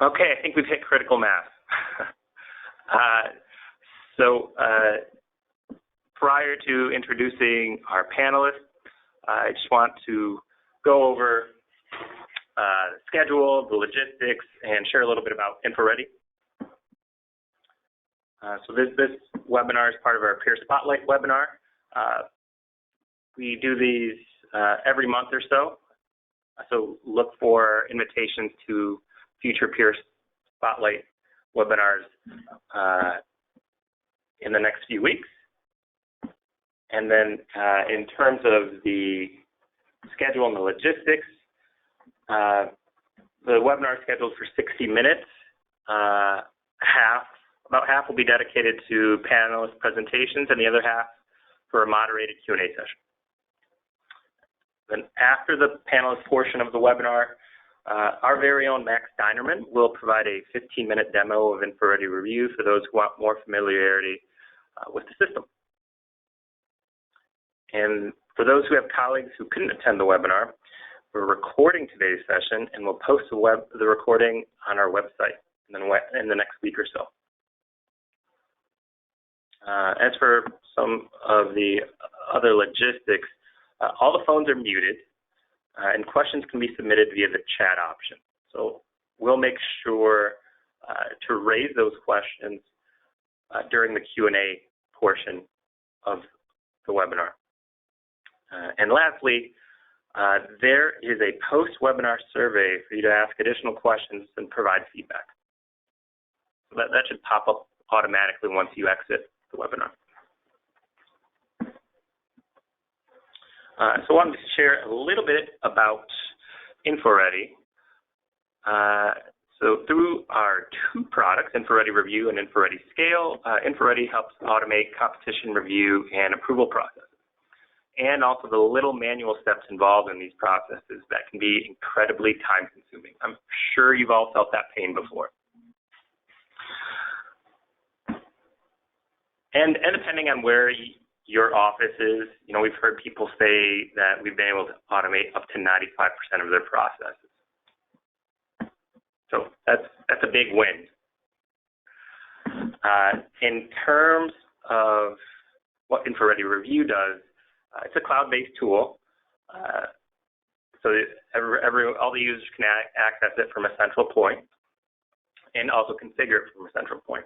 Okay, I think we've hit critical mass. So prior to introducing our panelists, I just want to go over the schedule, the logistics, and share a little bit about InfoReady. So this webinar is part of our Peer Spotlight webinar. We do these every month or so. So look for invitations to future Peer Spotlight webinars in the next few weeks. And then in terms of the schedule and the logistics, the webinar is scheduled for 60 minutes. About half will be dedicated to panelist presentations and the other half for a moderated Q&A session. Then after the panelist portion of the webinar, our very own Max Dinerman will provide a 15-minute demo of InfoReady Review for those who want more familiarity with the system. And for those who have colleagues who couldn't attend the webinar, we're recording today's session and we'll post the recording on our website in the next week or so. As for some of the other logistics, all the phones are muted and questions can be submitted via the chat option. So we'll make sure to raise those questions during the Q&A portion of the webinar. And lastly, there is a post-webinar survey for you to ask additional questions and provide feedback. So that should pop up automatically once you exit the webinar. So I wanted to share a little bit about InfoReady. So through our two products, InfoReady Review and InfoReady Scale, InfoReady helps automate competition review and approval processes, and also the little manual steps involved in these processes that can be incredibly time-consuming. I'm sure you've all felt that pain before. And depending on where your office is, you know, we've heard people say that we've been able to automate up to 95% of their processes. So that's a big win. In terms of what InfoReady Review does, it's a cloud-based tool. So all the users can access it from a central point and also configure it from a central point.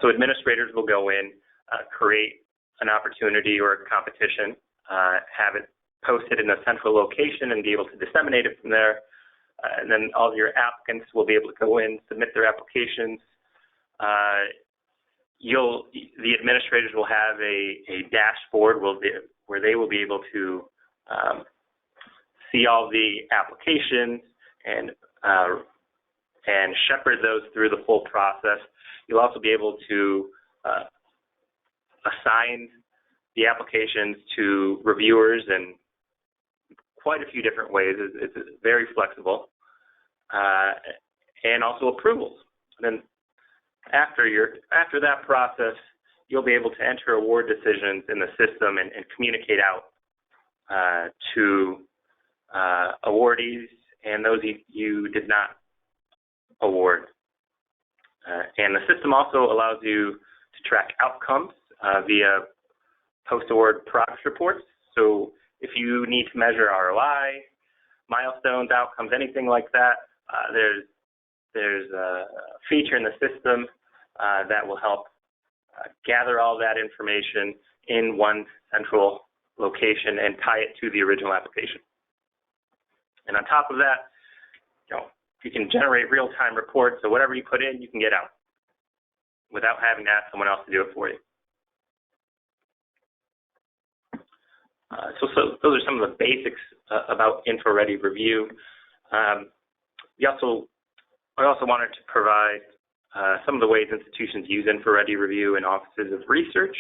So administrators will go in, create an opportunity or a competition, have it posted in a central location and be able to disseminate it from there. And then all of your applicants will be able to go in, submit their applications. The administrators will have a dashboard where they will be able to see all the applications and shepherd those through the full process. You'll also be able to assign the applications to reviewers in quite a few different ways. It's very flexible, and also approvals. And then after that process, you'll be able to enter award decisions in the system and communicate out to awardees and those you did not award. And the system also allows you to track outcomes via post-award progress reports. So if you need to measure ROI, milestones, outcomes, anything like that, there's a feature in the system that will help gather all that information in one central location and tie it to the original application. And on top of that, you can generate real-time reports, so whatever you put in, you can get out without having to ask someone else to do it for you. So those are some of the basics about InfoReady Review. I also wanted to provide some of the ways institutions use InfoReady Review in offices of research.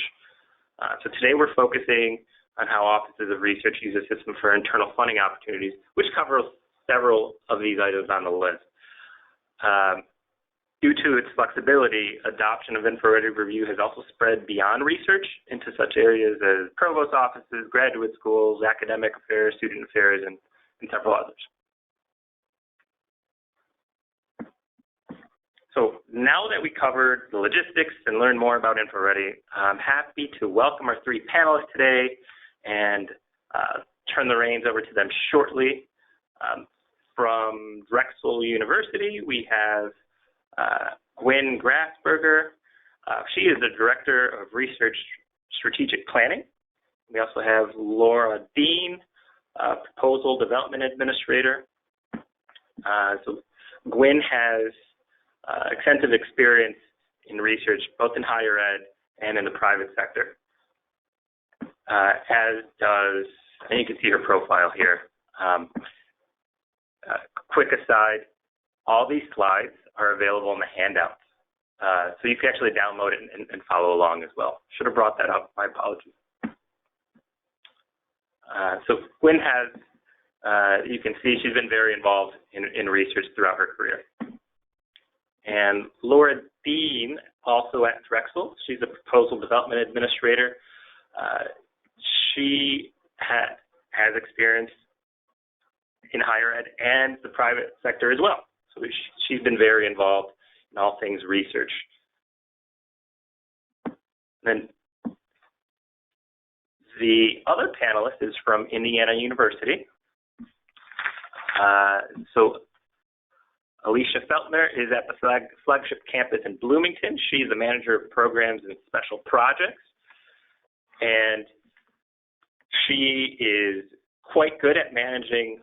So today we're focusing on how offices of research use a system for internal funding opportunities, which covers several of these items on the list. Due to its flexibility, adoption of InfoReady Review has also spread beyond research into such areas as provost offices, graduate schools, academic affairs, student affairs, and several others. So now that we covered the logistics and learned more about InfoReady, I'm happy to welcome our three panelists today and turn the reins over to them shortly. From Drexel University, we have Gwen Grasberger. She is the Director of Research Strategic Planning. We also have Laura Dean, Proposal Development Administrator. So Gwen has extensive experience in research, both in higher ed and in the private sector, as does, and you can see her profile here. Quick aside, all these slides are available in the handouts. So you can actually download it and follow along as well. Should have brought that up, my apologies. So Gwen has, you can see she's been very involved in research throughout her career. And Laura Dean, also at Drexel, she's a Proposal Development Administrator. She has experience in higher ed and the private sector as well. So she's been very involved in all things research. Then the other panelist is from Indiana University. So Alicia Feltner is at the flagship campus in Bloomington. She's the manager of programs and special projects. And she is quite good at managing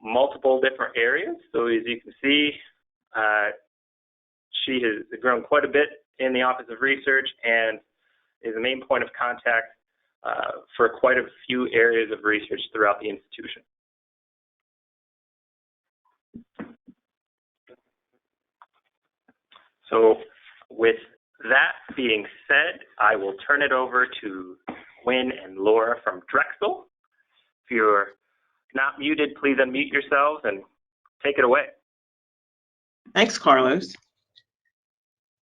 multiple different areas. So as you can see, she has grown quite a bit in the Office of Research and is the main point of contact for quite a few areas of research throughout the institution. So with that being said, I will turn it over to Gwen and Laura from Drexel. If you're not muted, please unmute yourselves and take it away. Thanks, Carlos.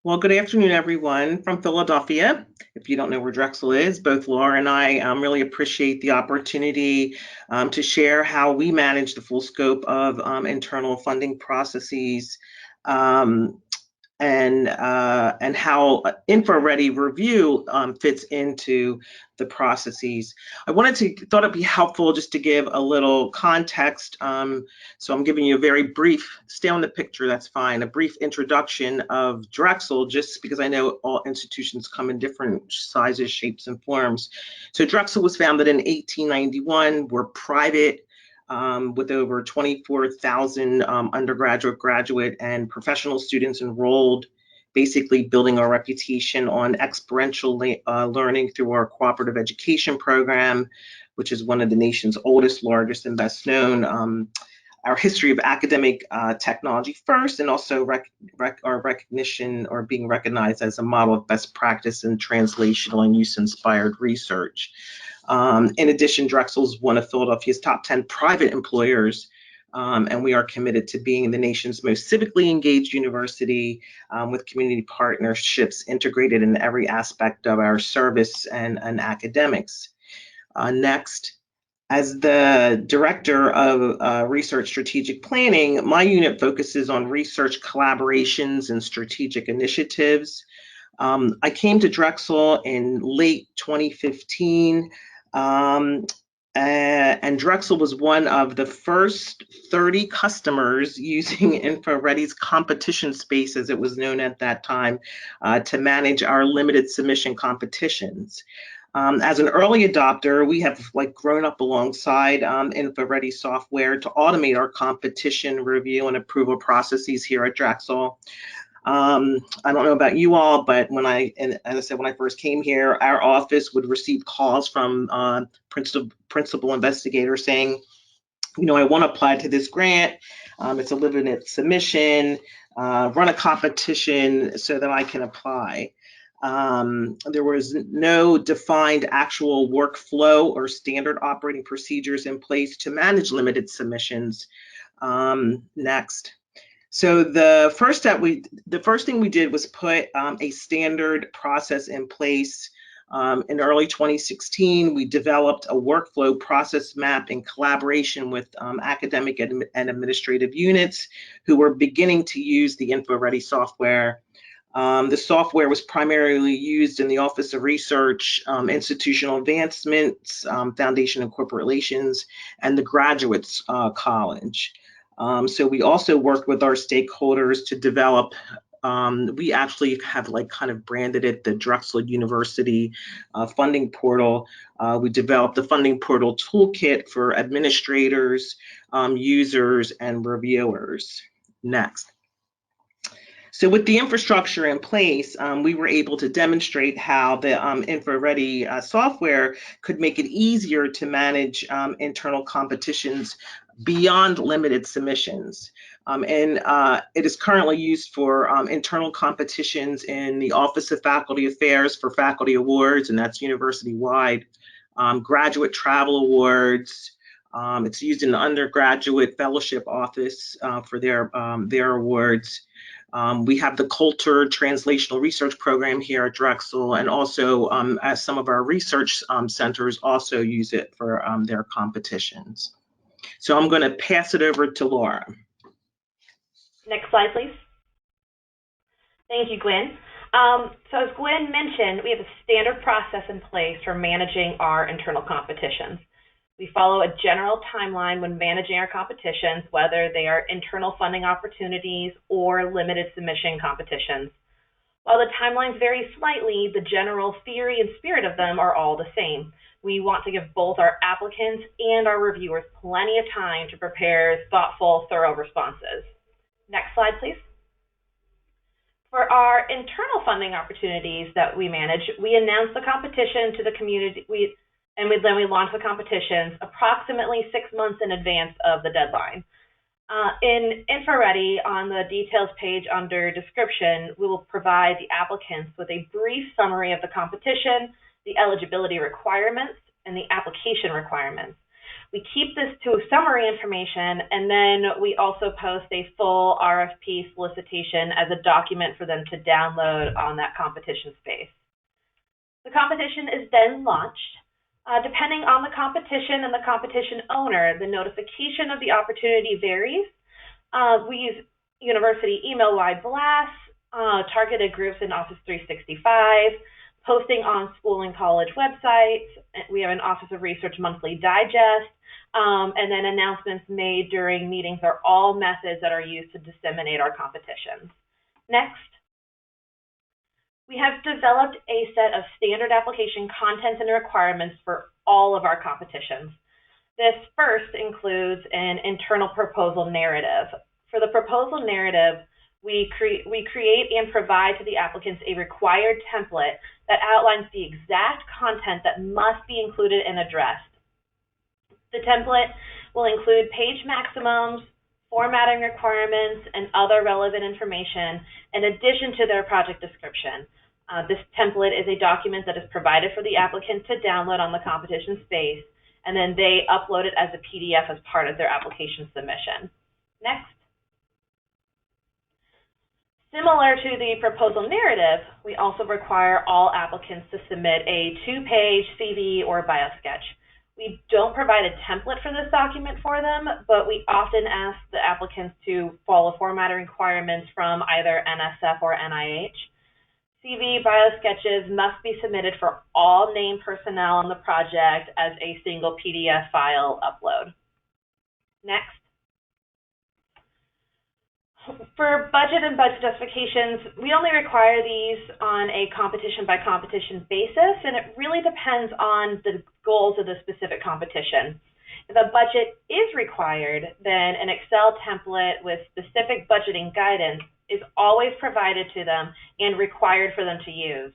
Well, good afternoon, everyone from Philadelphia. If you don't know where Drexel is, both Laura and I really appreciate the opportunity to share how we manage the full scope of internal funding processes and how InfoReady review fits into the processes. I thought it'd be helpful just to give a little context. So I'm giving you a very brief, stay on the picture, that's fine, a brief introduction of Drexel, just because I know all institutions come in different sizes, shapes, and forms. So Drexel was founded in 1891. We're private, with over 24,000 undergraduate, graduate, and professional students enrolled, basically building our reputation on experiential learning through our cooperative education program, which is one of the nation's oldest, largest, and best known. Our history of academic technology first, and also our recognition or being recognized as a model of best practice in translational and use-inspired research. In addition, Drexel is one of Philadelphia's top 10 private employers, and we are committed to being the nation's most civically engaged university with community partnerships integrated in every aspect of our service and academics. Next, as the Director of Research Strategic Planning, my unit focuses on research collaborations and strategic initiatives. I came to Drexel in late 2015. And Drexel was one of the first 30 customers using InfoReady's competition space, as it was known at that time, to manage our limited submission competitions. As an early adopter, we have grown up alongside InfoReady software to automate our competition review and approval processes here at Drexel. I don't know about you all, but when as I said, when I first came here, our office would receive calls from principal investigators saying, I want to apply to this grant. It's a limited submission, run a competition so that I can apply. There was no defined actual workflow or standard operating procedures in place to manage limited submissions. Next. So the first thing we did was put a standard process in place In early 2016, we developed a workflow process map in collaboration with academic and administrative units who were beginning to use the InfoReady software. The software was primarily used in the Office of Research, Institutional Advancements, Foundation of Corporate Relations, and the Graduates College. So we also worked with our stakeholders to develop, we actually have like kind of branded it the Drexel University funding portal. We developed the funding portal toolkit for administrators, users, and reviewers. Next. So with the infrastructure in place, we were able to demonstrate how the InfoReady software could make it easier to manage internal competitions beyond limited submissions. It is currently used for internal competitions in the Office of Faculty Affairs for faculty awards, and that's university-wide, graduate travel awards. It's used in the undergraduate fellowship office for their awards. We have the Coulter Translational Research Program here at Drexel, and also as some of our research centers also use it for their competitions. So I'm going to pass it over to Laura. Next slide, please. Thank you, Gwen. So as Gwen mentioned, we have a standard process in place for managing our internal competitions. We follow a general timeline when managing our competitions, whether they are internal funding opportunities or limited submission competitions. While the timelines vary slightly, the general theory and spirit of them are all the same. We want to give both our applicants and our reviewers plenty of time to prepare thoughtful, thorough responses. Next slide, please. For our internal funding opportunities that we manage, we announce the competition to the community, then we launch the competitions approximately 6 months in advance of the deadline. In InfoReady, on the details page under description, we will provide the applicants with a brief summary of the competition, the eligibility requirements, and the application requirements. We keep this to summary information, and then we also post a full RFP solicitation as a document for them to download on that competition space. The competition is then launched. Depending on the competition and the competition owner, the notification of the opportunity varies. We use university email-wide blasts, targeted groups in Office 365, posting on school and college websites. We have an Office of Research monthly digest, and then announcements made during meetings are all methods that are used to disseminate our competitions. Next. We have developed a set of standard application contents and requirements for all of our competitions. This first includes an internal proposal narrative. For the proposal narrative, we create and provide to the applicants a required template that outlines the exact content that must be included and addressed. The template will include page maximums, formatting requirements, and other relevant information in addition to their project description. This template is a document that is provided for the applicant to download on the competition space, and then they upload it as a PDF as part of their application submission. Next. Similar to the proposal narrative, we also require all applicants to submit a 2-page CV or biosketch. We don't provide a template for this document for them, but we often ask the applicants to follow formatting requirements from either NSF or NIH. CV biosketches must be submitted for all named personnel on the project as a single PDF file upload. Next. For budget and budget justifications, we only require these on a competition-by-competition basis, and it really depends on the goals of the specific competition. If a budget is required, then an Excel template with specific budgeting guidance is always provided to them and required for them to use.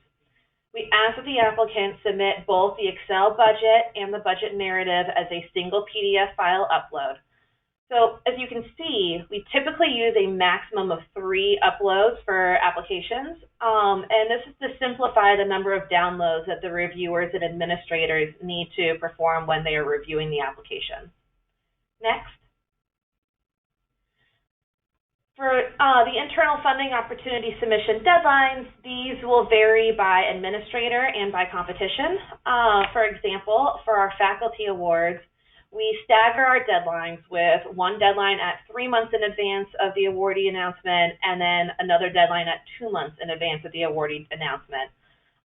We ask that the applicant submit both the Excel budget and the budget narrative as a single PDF file upload. So as you can see, we typically use a maximum of 3 uploads for applications, and this is to simplify the number of downloads that the reviewers and administrators need to perform when they are reviewing the application. Next. For the internal funding opportunity submission deadlines, these will vary by administrator and by competition. For example, for our faculty awards, we stagger our deadlines with one deadline at 3 months in advance of the awardee announcement and then another deadline at 2 months in advance of the awardee announcement.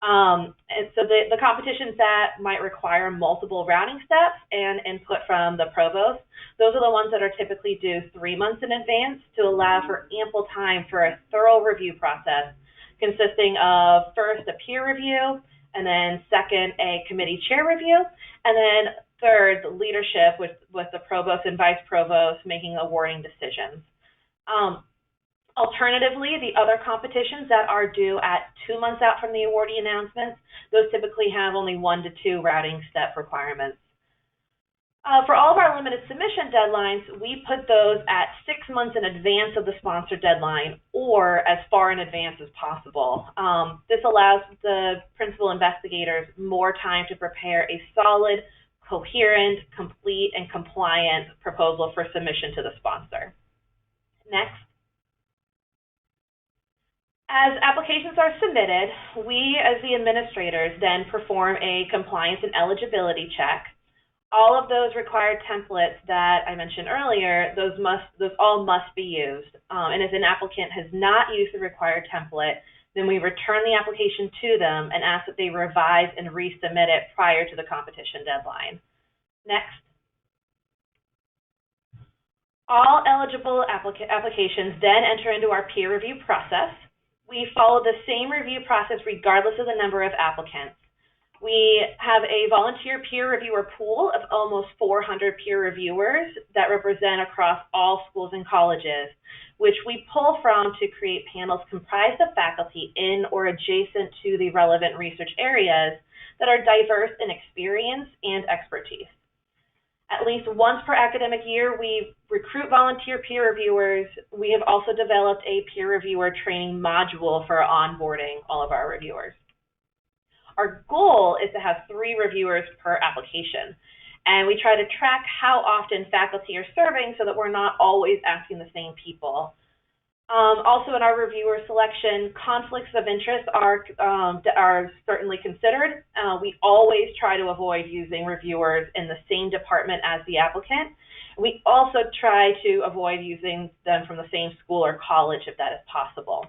And so the competitions that might require multiple routing steps and input from the provost, those are the ones that are typically due 3 months in advance to allow for ample time for a thorough review process consisting of first a peer review, and then second a committee chair review, and then third the leadership with the provost and vice provost making awarding decisions. Alternatively, the other competitions that are due at 2 months out from the awardee announcements, those typically have only 1 to 2 routing step requirements. For all of our limited submission deadlines, we put those at 6 months in advance of the sponsor deadline or as far in advance as possible. This allows the principal investigators more time to prepare a solid, coherent, complete, and compliant proposal for submission to the sponsor. Next. As applications are submitted, we as the administrators then perform a compliance and eligibility check. All of those required templates that I mentioned earlier, those all must be used. And if an applicant has not used the required template, then we return the application to them and ask that they revise and resubmit it prior to the competition deadline. Next. All eligible applications then enter into our peer review process. We follow the same review process regardless of the number of applicants. We have a volunteer peer reviewer pool of almost 400 peer reviewers that represent across all schools and colleges, which we pull from to create panels comprised of faculty in or adjacent to the relevant research areas that are diverse in experience and expertise. At least once per academic year, we recruit volunteer peer reviewers. We have also developed a peer reviewer training module for onboarding all of our reviewers. Our goal is to have 3 reviewers per application, and we try to track how often faculty are serving so that we're not always asking the same people. Also in our reviewer selection, conflicts of interest are certainly considered. We always try to avoid using reviewers in the same department as the applicant. We also try to avoid using them from the same school or college if that is possible.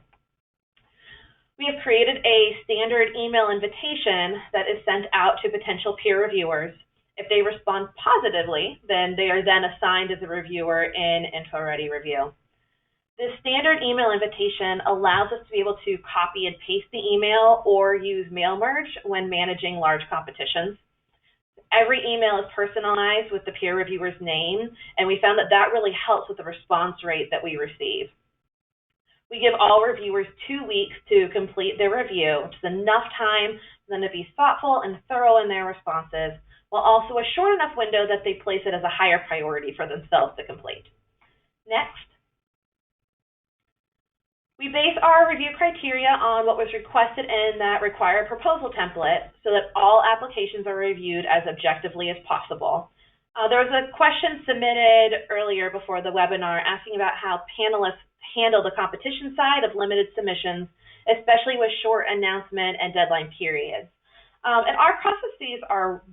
We have created a standard email invitation that is sent out to potential peer reviewers. If they respond positively, then they are then assigned as a reviewer in InfoReady Review. This standard email invitation allows us to be able to copy and paste the email or use mail merge when managing large competitions. Every email is personalized with the peer reviewer's name, and we found that that really helps with the response rate that we receive. We give all reviewers 2 weeks to complete their review, which is enough time for them to be thoughtful and thorough in their responses, while also a short enough window that they place it as a higher priority for themselves to complete. Next. We base our review criteria on what was requested in that required proposal template so that all applications are reviewed as objectively as possible. There was a question submitted earlier before the webinar asking about how panelists handle the competition side of limited submissions, especially with short announcement and deadline periods. And our processes are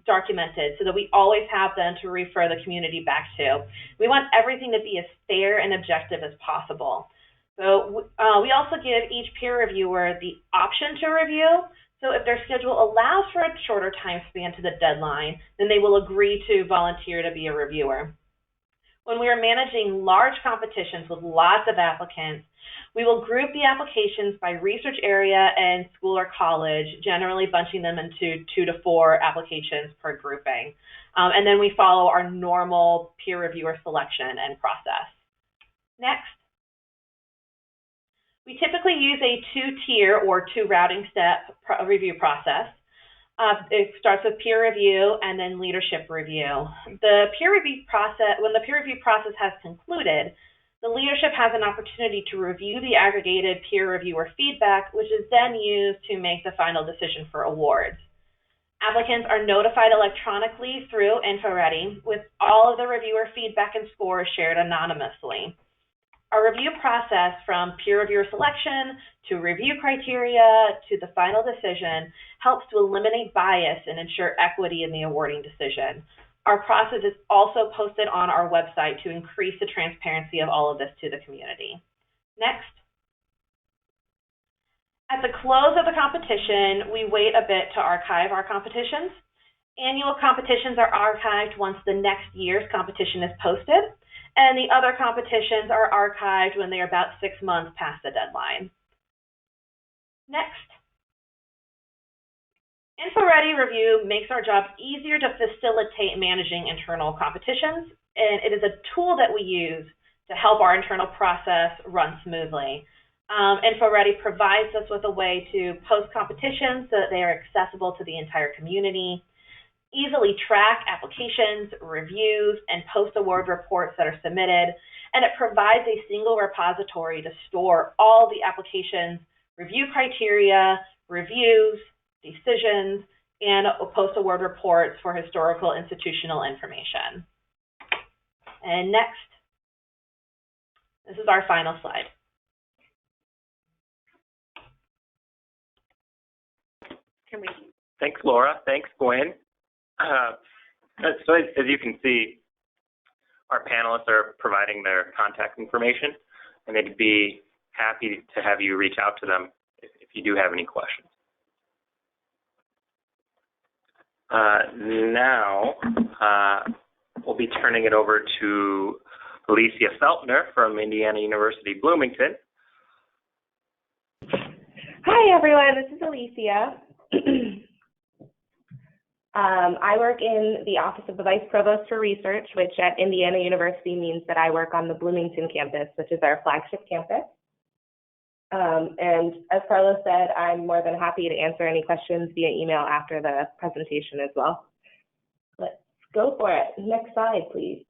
documented so that we always have them to refer the community back to. We want everything to be as fair and objective as possible. So we also give each peer reviewer the option to review. So if their schedule allows for a shorter time span to the deadline, then they will agree to volunteer to be a reviewer. When we are managing large competitions with lots of applicants, we will group the applications by research area and school or college, generally bunching them into 2 to 4 applications per grouping. And then we follow our normal peer reviewer selection and process. Next. We typically use a 2-tier or 2 routing step review process. It starts with peer review and then leadership review. The peer review process, when the peer review process has concluded, the leadership has an opportunity to review the aggregated peer reviewer feedback, which is then used to make the final decision for awards. Applicants are notified electronically through InfoReady with all of the reviewer feedback and scores shared anonymously. Our review process, from peer reviewer selection to review criteria to the final decision, helps to eliminate bias and ensure equity in the awarding decision. Our process is also posted on our website to increase the transparency of all of this to the community. Next. At the close of the competition, we wait a bit to archive our competitions. Annual competitions are archived once the next year's competition is posted, and the other competitions are archived when they are about 6 months past the deadline. Next. InfoReady Review makes our job easier to facilitate managing internal competitions, and it is a tool that we use to help our internal process run smoothly. InfoReady provides us with a way to post competitions so that they are accessible to the entire community, easily track applications, reviews, and post-award reports that are submitted, and it provides a single repository to store all the applications, review criteria, reviews, decisions, and post-award reports for historical institutional information. And next, this is our final slide. Thanks, Laura. Thanks, Gwen. So as you can see, our panelists are providing their contact information, and they'd be happy to have you reach out to them if you do have any questions. Now, we'll be turning it over to Alicia Feltner from Indiana University Bloomington. Hi, everyone. This is Alicia. I work in the Office of the Vice Provost for Research, which at Indiana University means that I work on the Bloomington campus, which is our flagship campus. And as Carlos said, I'm more than happy to answer any questions via email after the presentation as well. Let's go for it. Next slide, please.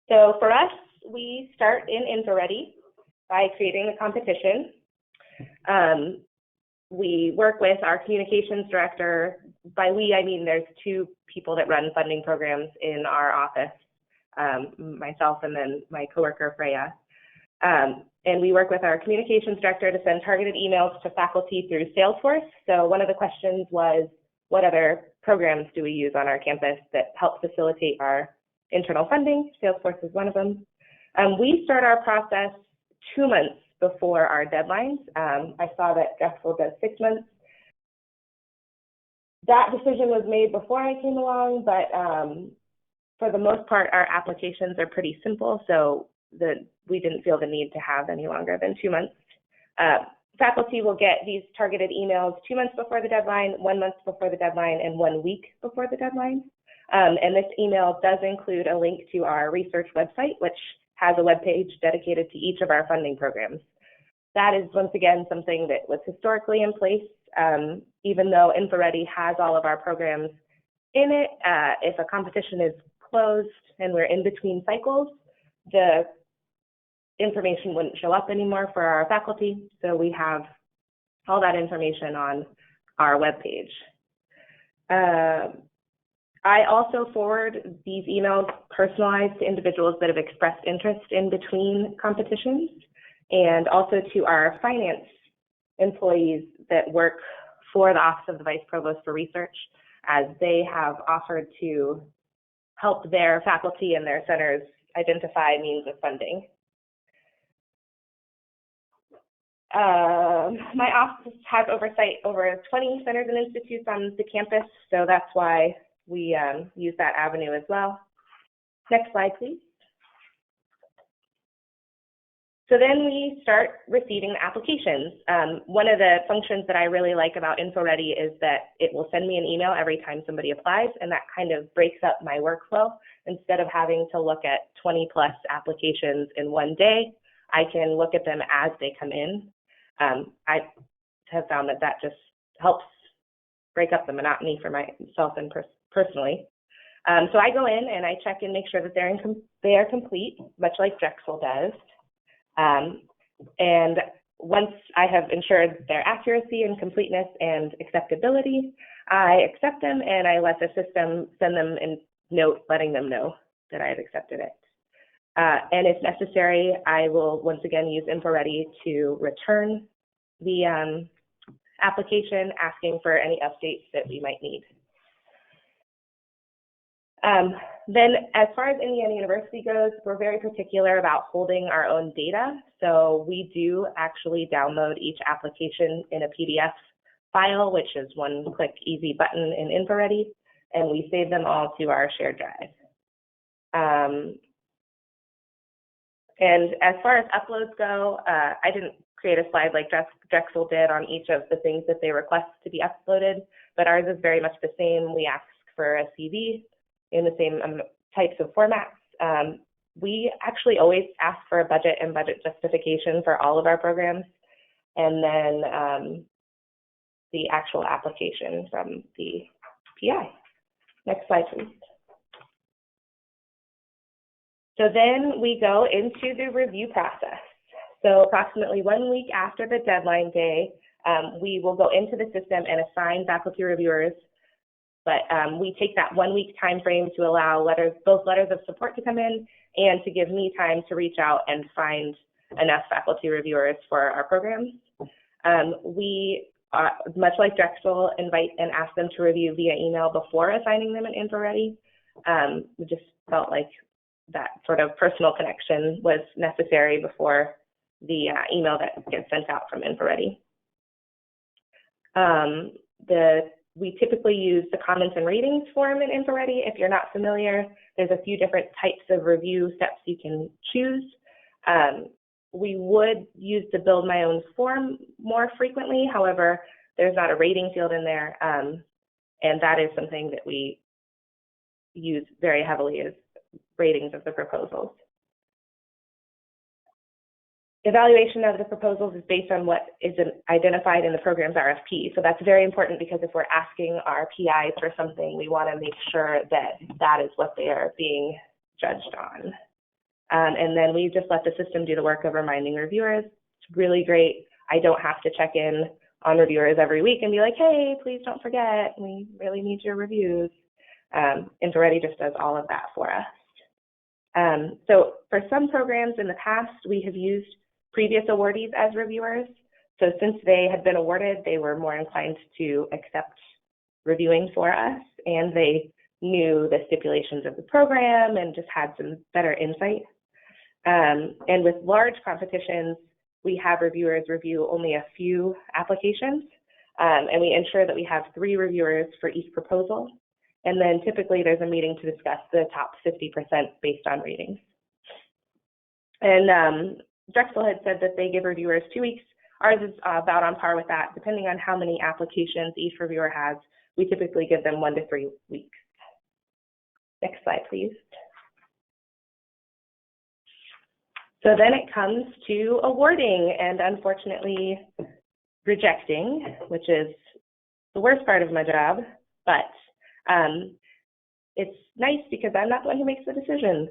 So for us, we start in InfoReady by creating the competition. We work with our communications director. By we, I mean there's 2 people that run funding programs in our office, myself and then my coworker, Freya. And we work with our communications director to send targeted emails to faculty through Salesforce. So one of the questions was, what other programs do we use on our campus that help facilitate our internal funding? Salesforce is one of them. We start our process 2 months before our deadlines. I saw that Drexel does 6 months. That decision was made before I came along, but for the most part, our applications are pretty simple, so we didn't feel the need to have any longer than 2 months. Faculty will get these targeted emails 2 months before the deadline, 1 month before the deadline, and 1 week before the deadline. And this email does include a link to our research website, which has a web page dedicated to each of our funding programs. That is, once again, something that was historically in place. Even though InfoReady has all of our programs in it, if a competition is closed and we're in between cycles, the information wouldn't show up anymore for our faculty. So we have all that information on our webpage. I also forward these emails personalized to individuals that have expressed interest in between competitions, and also to our finance employees that work for the Office of the Vice Provost for Research, as they have offered to help their faculty and their centers identify means of funding. My office has oversight over 20 centers and institutes on the campus, so that's why we use that avenue as well. Next slide, please. So then we start receiving applications. One of the functions that I really like about InfoReady is that it will send me an email every time somebody applies, and that kind of breaks up my workflow. Instead of having to look at 20+ applications in one day, I can look at them as they come in. I have found that just helps break up the monotony for myself and personally. So I go in and I check and make sure that they are complete, much like Drexel does. And once I have ensured their accuracy and completeness and acceptability, I accept them and I let the system send them a note letting them know that I have accepted it. And if necessary, I will once again use InfoReady to return the application, asking for any updates that we might need. Then as far as Indiana University goes, we're very particular about holding our own data. So we do actually download each application in a PDF file, which is one click easy button in InfoReady, and we save them all to our shared drive. And as far as uploads go, I didn't create a slide like Drexel did on each of the things that they request to be uploaded, but ours is very much the same. We ask for a CV in the same types of formats. We actually always ask for a budget and budget justification for all of our programs, and then the actual application from the PI. Next slide, please. So then we go into the review process. So approximately 1 week after the deadline day, we will go into the system and assign faculty reviewers, but we take that 1 week time frame to allow both letters of support to come in and to give me time to reach out and find enough faculty reviewers for our programs. We, much like Drexel, invite and ask them to review via email before assigning them an InfoReady. We just felt like that sort of personal connection was necessary before the email that gets sent out from InfoReady. We typically use the comments and ratings form in InfoReady. If you're not familiar, there's a few different types of review steps you can choose. We would use the build my own form more frequently. However, there's not a rating field in there, and that is something that we use very heavily as ratings of the proposals. Evaluation of the proposals is based on what is identified in the program's RFP. So that's very important because if we're asking our PIs for something, we want to make sure that that is what they are being judged on. And then we just let the system do the work of reminding reviewers. It's really great. I don't have to check in on reviewers every week and be like, hey, please don't forget, we really need your reviews. InfoReady just does all of that for us. So for some programs in the past, we have used previous awardees as reviewers. So since they had been awarded, they were more inclined to accept reviewing for us, and they knew the stipulations of the program and just had some better insight. And with large competitions, we have reviewers review only a few applications, and we ensure that we have 3 reviewers for each proposal. And then typically there's a meeting to discuss the top 50% based on ratings. And Drexel had said that they give reviewers 2 weeks. Ours is about on par with that. Depending on how many applications each reviewer has, we typically give them 1 to 3 weeks. Next slide, please. So then it comes to awarding and unfortunately rejecting, which is the worst part of my job, but it's nice because I'm not the one who makes the decision.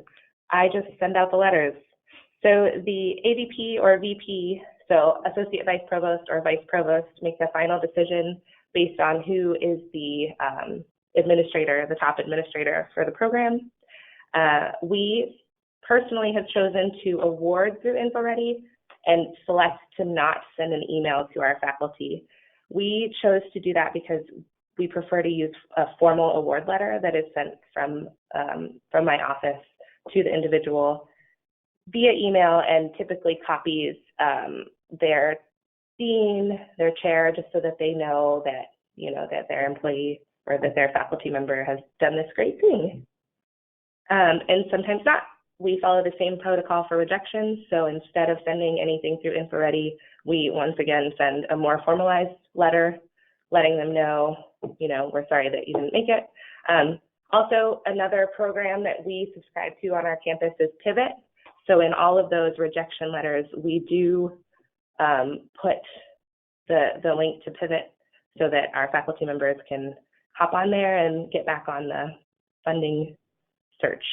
I just send out the letters. So the AVP or VP, so Associate Vice Provost or Vice Provost, makes a final decision based on who is the administrator, the top administrator for the program. We personally have chosen to award through InfoReady and select to not send an email to our faculty. We chose to do that because we prefer to use a formal award letter that is sent from my office to the individual via email, and typically copies their dean, their chair, just so that they know that, you know, that their employee or that their faculty member has done this great thing. And sometimes not. We follow the same protocol for rejections. So instead of sending anything through InfoReady, we once again send a more formalized letter letting them know, you know, we're sorry that you didn't make it. Also, another program that we subscribe to on our campus is Pivot. So in all of those rejection letters, we do put the link to Pivot so that our faculty members can hop on there and get back on the funding search.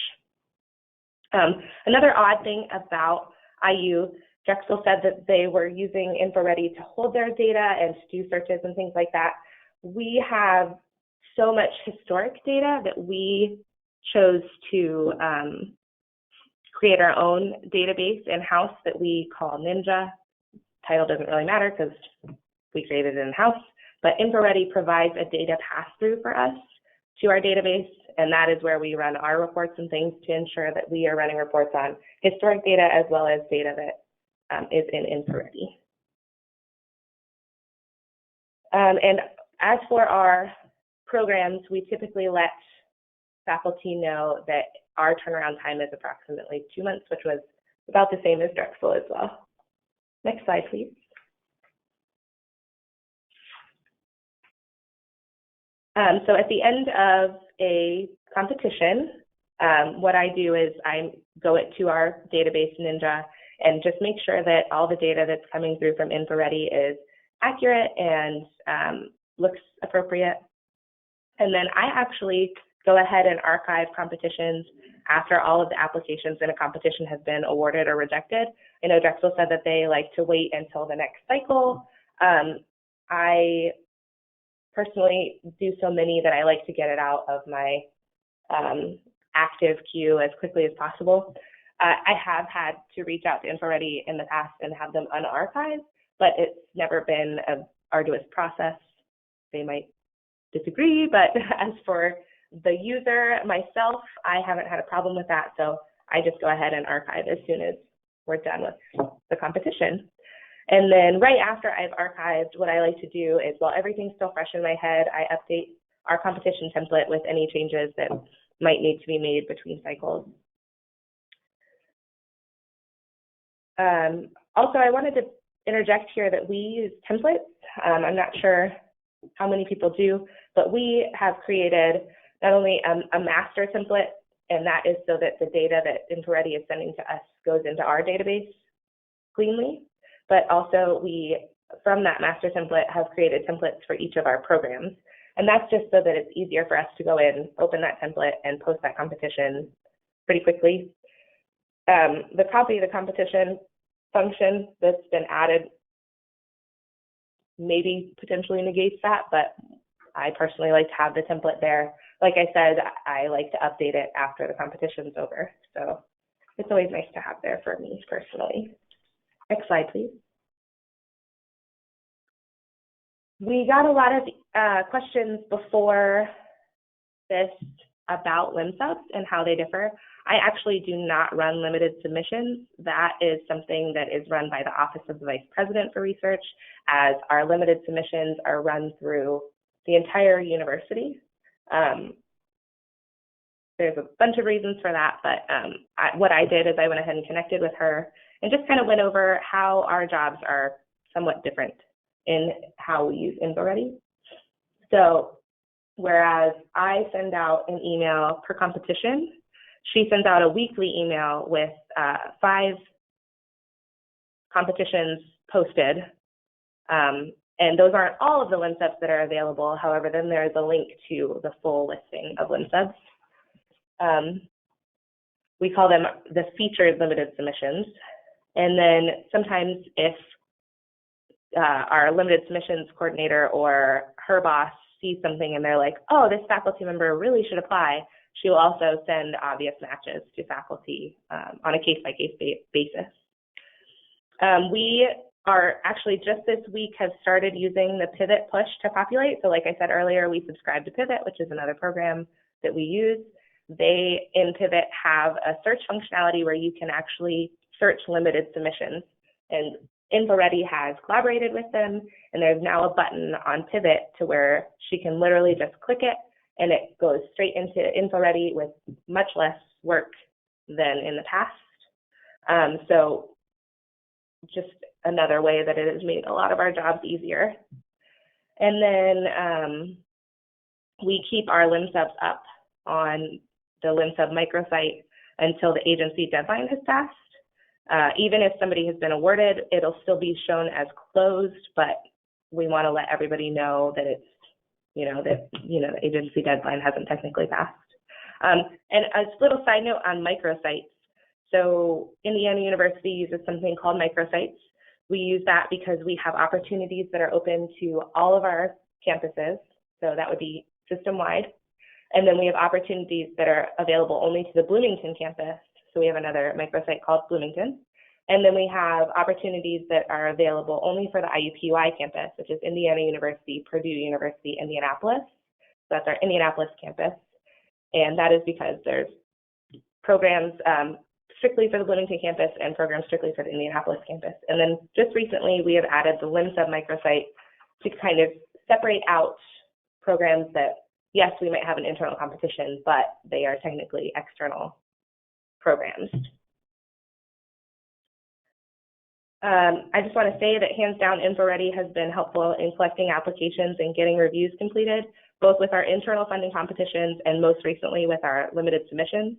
Another odd thing about IU, Drexel said that they were using InfoReady to hold their data and to do searches and things like that. We have so much historic data that we chose to create our own database in-house that we call Ninja. Title doesn't really matter because we created it in-house, but InfoReady provides a data pass-through for us to our database, and that is where we run our reports and things to ensure that we are running reports on historic data as well as data that is in InfoReady. And as for our programs, we typically let faculty know that our turnaround time is approximately 2 months, which was about the same as Drexel as well. Next slide, please. So at the end of a competition, what I do is I go to our database Ninja and just make sure that all the data that's coming through from InfoReady is accurate and looks appropriate. And then I actually go ahead and archive competitions after all of the applications in a competition has been awarded or rejected. I know Drexel said that they like to wait until the next cycle. I personally do so many that I like to get it out of my active queue as quickly as possible. I have had to reach out to InfoReady in the past and have them unarchived, but it's never been an arduous process. They might disagree, but as for the user, myself, I haven't had a problem with that, so I just go ahead and archive as soon as we're done with the competition. And then right after I've archived, what I like to do is, while everything's still fresh in my head, I update our competition template with any changes that might need to be made between cycles. Also, I wanted to interject here that we use templates. I'm not sure how many people do, but we have created not only a master template, and that is so that the data that InfoReady is sending to us goes into our database cleanly, but also we, from that master template, have created templates for each of our programs. And that's just so that it's easier for us to go in, open that template, and post that competition pretty quickly. The copy of the competition function that's been added maybe potentially negates that, but I personally like to have the template there. Like I said, I like to update it after the competition's over. So it's always nice to have there for me personally. Next slide, please. We got a lot of questions before this about LIMSUBs and how they differ. I actually do not run limited submissions. That is something that is run by the Office of the Vice President for Research, as our limited submissions are run through the entire university. There's a bunch of reasons for that, but what I did is I went ahead and connected with her and just kind of went over how our jobs are somewhat different in how we use InfoReady. So whereas I send out an email per competition, she sends out a weekly email with 5 competitions posted. And those aren't all of the LIMSUBs that are available. However, then there's a link to the full listing of LIMSUBs. We call them the featured limited submissions. And then sometimes if our limited submissions coordinator or her boss sees something and they're like, oh, this faculty member really should apply, she will also send obvious matches to faculty on a case-by-case basis. We are actually just this week have started using the Pivot push to populate. So like I said earlier, we subscribe to Pivot, which is another program that we use. They, in Pivot, have a search functionality where you can actually search limited submissions. And InfoReady has collaborated with them, and there's now a button on Pivot to where she can literally just click it, and it goes straight into InfoReady with much less work than in the past. So just another way that it has made a lot of our jobs easier. And then we keep our LIMSUBs up on the LIMSUB microsite until the agency deadline has passed. Even if somebody has been awarded, it'll still be shown as closed, but we want to let everybody know that it's, the agency deadline hasn't technically passed. And a little side note on microsites. So Indiana University uses something called microsites. We use that because we have opportunities that are open to all of our campuses. So that would be system-wide. And then we have opportunities that are available only to the Bloomington campus. So we have another microsite called Bloomington. And then we have opportunities that are available only for the IUPUI campus, which is Indiana University, Purdue University, Indianapolis. So that's our Indianapolis campus. And that is because there's programs strictly for the Bloomington campus and programs strictly for the Indianapolis campus. And then just recently, we have added the LIM sub-microsite to kind of separate out programs that, yes, we might have an internal competition, but they are technically external programs. I just want to say that hands down, InfoReady has been helpful in collecting applications and getting reviews completed, both with our internal funding competitions and most recently with our limited submissions.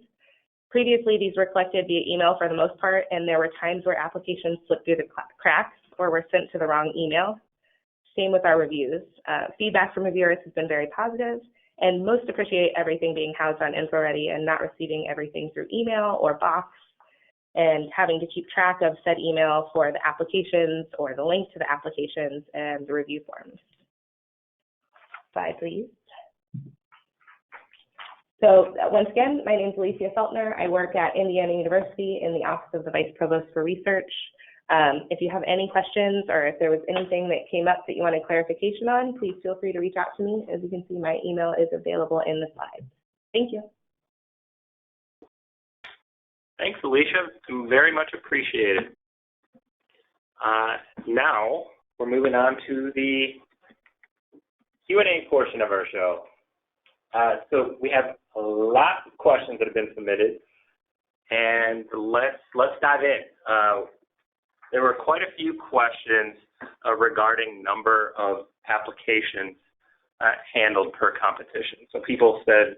Previously, these were collected via email for the most part, and there were times where applications slipped through the cracks or were sent to the wrong email. Same with our reviews. Feedback from reviewers has been very positive, and most appreciate everything being housed on InfoReady and not receiving everything through email or box, and having to keep track of said email for the applications or the link to the applications and the review forms. Slide, please. So once again, my name is Alicia Feltner. I work at Indiana University in the Office of the Vice Provost for Research. If you have any questions or if there was anything that came up that you wanted clarification on, please feel free to reach out to me. As you can see, my email is available in the slides. Thank you. Thanks, Alicia. Very much appreciated. Now we're moving on to the Q&A portion of our show. So we have lots of questions that have been submitted, and let's dive in. There were quite a few questions regarding number of applications handled per competition. So people said,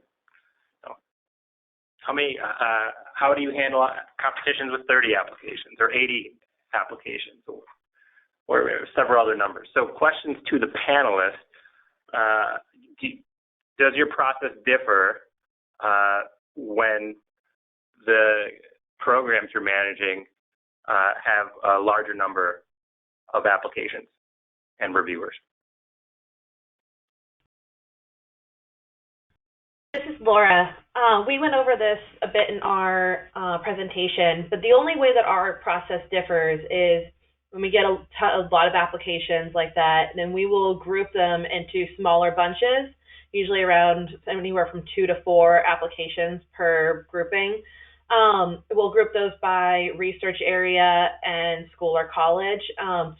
how do you handle competitions with 30 applications or 80 applications or several other numbers? So questions to the panelists, does your process differ when the programs you're managing have a larger number of applications and reviewers? This is Laura. We went over this a bit in our presentation, but the only way that our process differs is when we get a lot of applications like that, then we will group them into smaller bunches, usually around anywhere from 2 to 4 applications per grouping. We'll group those by research area and school or college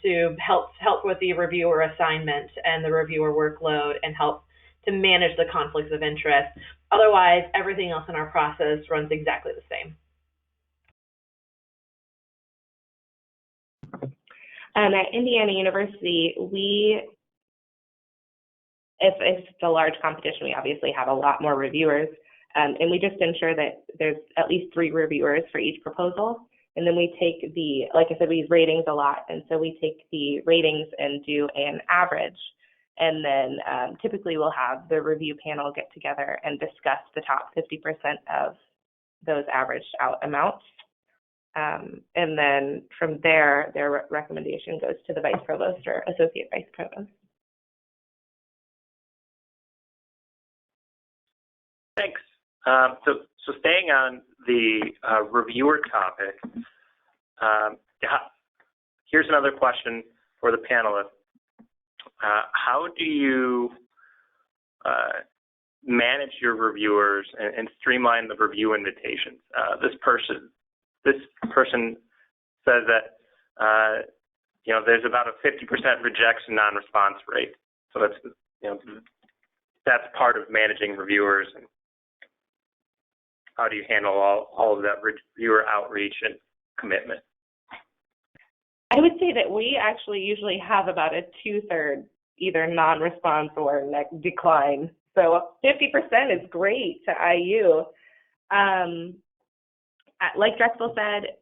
to help with the reviewer assignment and the reviewer workload and help to manage the conflicts of interest. Otherwise, everything else in our process runs exactly the same. At Indiana University, if it's a large competition, we obviously have a lot more reviewers, and we just ensure that there's at least 3 reviewers for each proposal. And then we take like I said, we use ratings a lot, and so we take the ratings and do an average. And then typically we'll have the review panel get together and discuss the top 50% of those averaged out amounts. And then from there, their recommendation goes to the vice provost or associate vice provost. Thanks. So staying on the reviewer topic, here's another question for the panelists. How do you manage your reviewers and streamline the review invitations? This person says that there's about a 50% rejection non-response rate. So that's part of managing reviewers. And how do you handle all of that reviewer outreach and commitment? I would say that we actually usually have about a 2/3 either non-response or decline. So 50% is great to IU. Like Drexel said,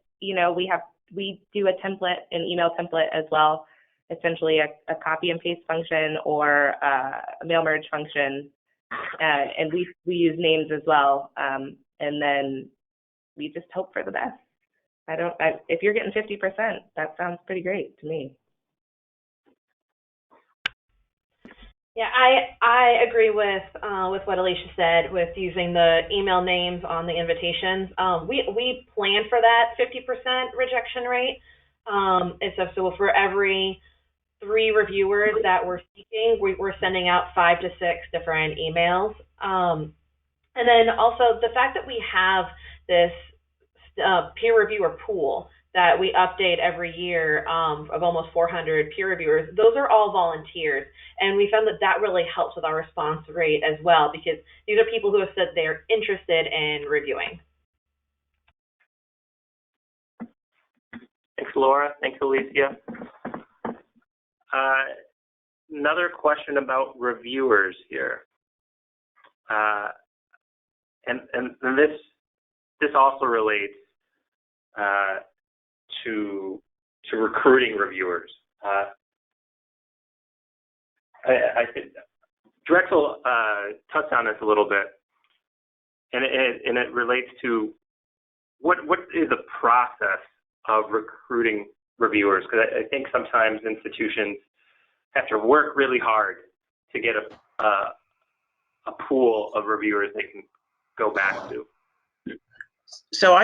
we do a template, an email template as well, essentially a copy and paste function or a mail merge function, and we use names as well, and then we just hope for the best. If you're getting 50%, that sounds pretty great to me. Yeah, I agree with what Alicia said with using the email names on the invitations. We plan for that 50% rejection rate. And so for every 3 reviewers that we're seeking, we're sending out 5 to 6 different emails. And then also the fact that we have this peer reviewer pool that we update every year of almost 400 peer reviewers, those are all volunteers. And we found that that really helps with our response rate as well, because these are people who have said they're interested in reviewing. Thanks, Laura. Thanks, Alicia. Another question about reviewers here. And this also relates to recruiting reviewers. I think Drexel touched on this a little bit, and it relates to what is the process of recruiting reviewers? Because I think sometimes institutions have to work really hard to get a pool of reviewers they can go back to. So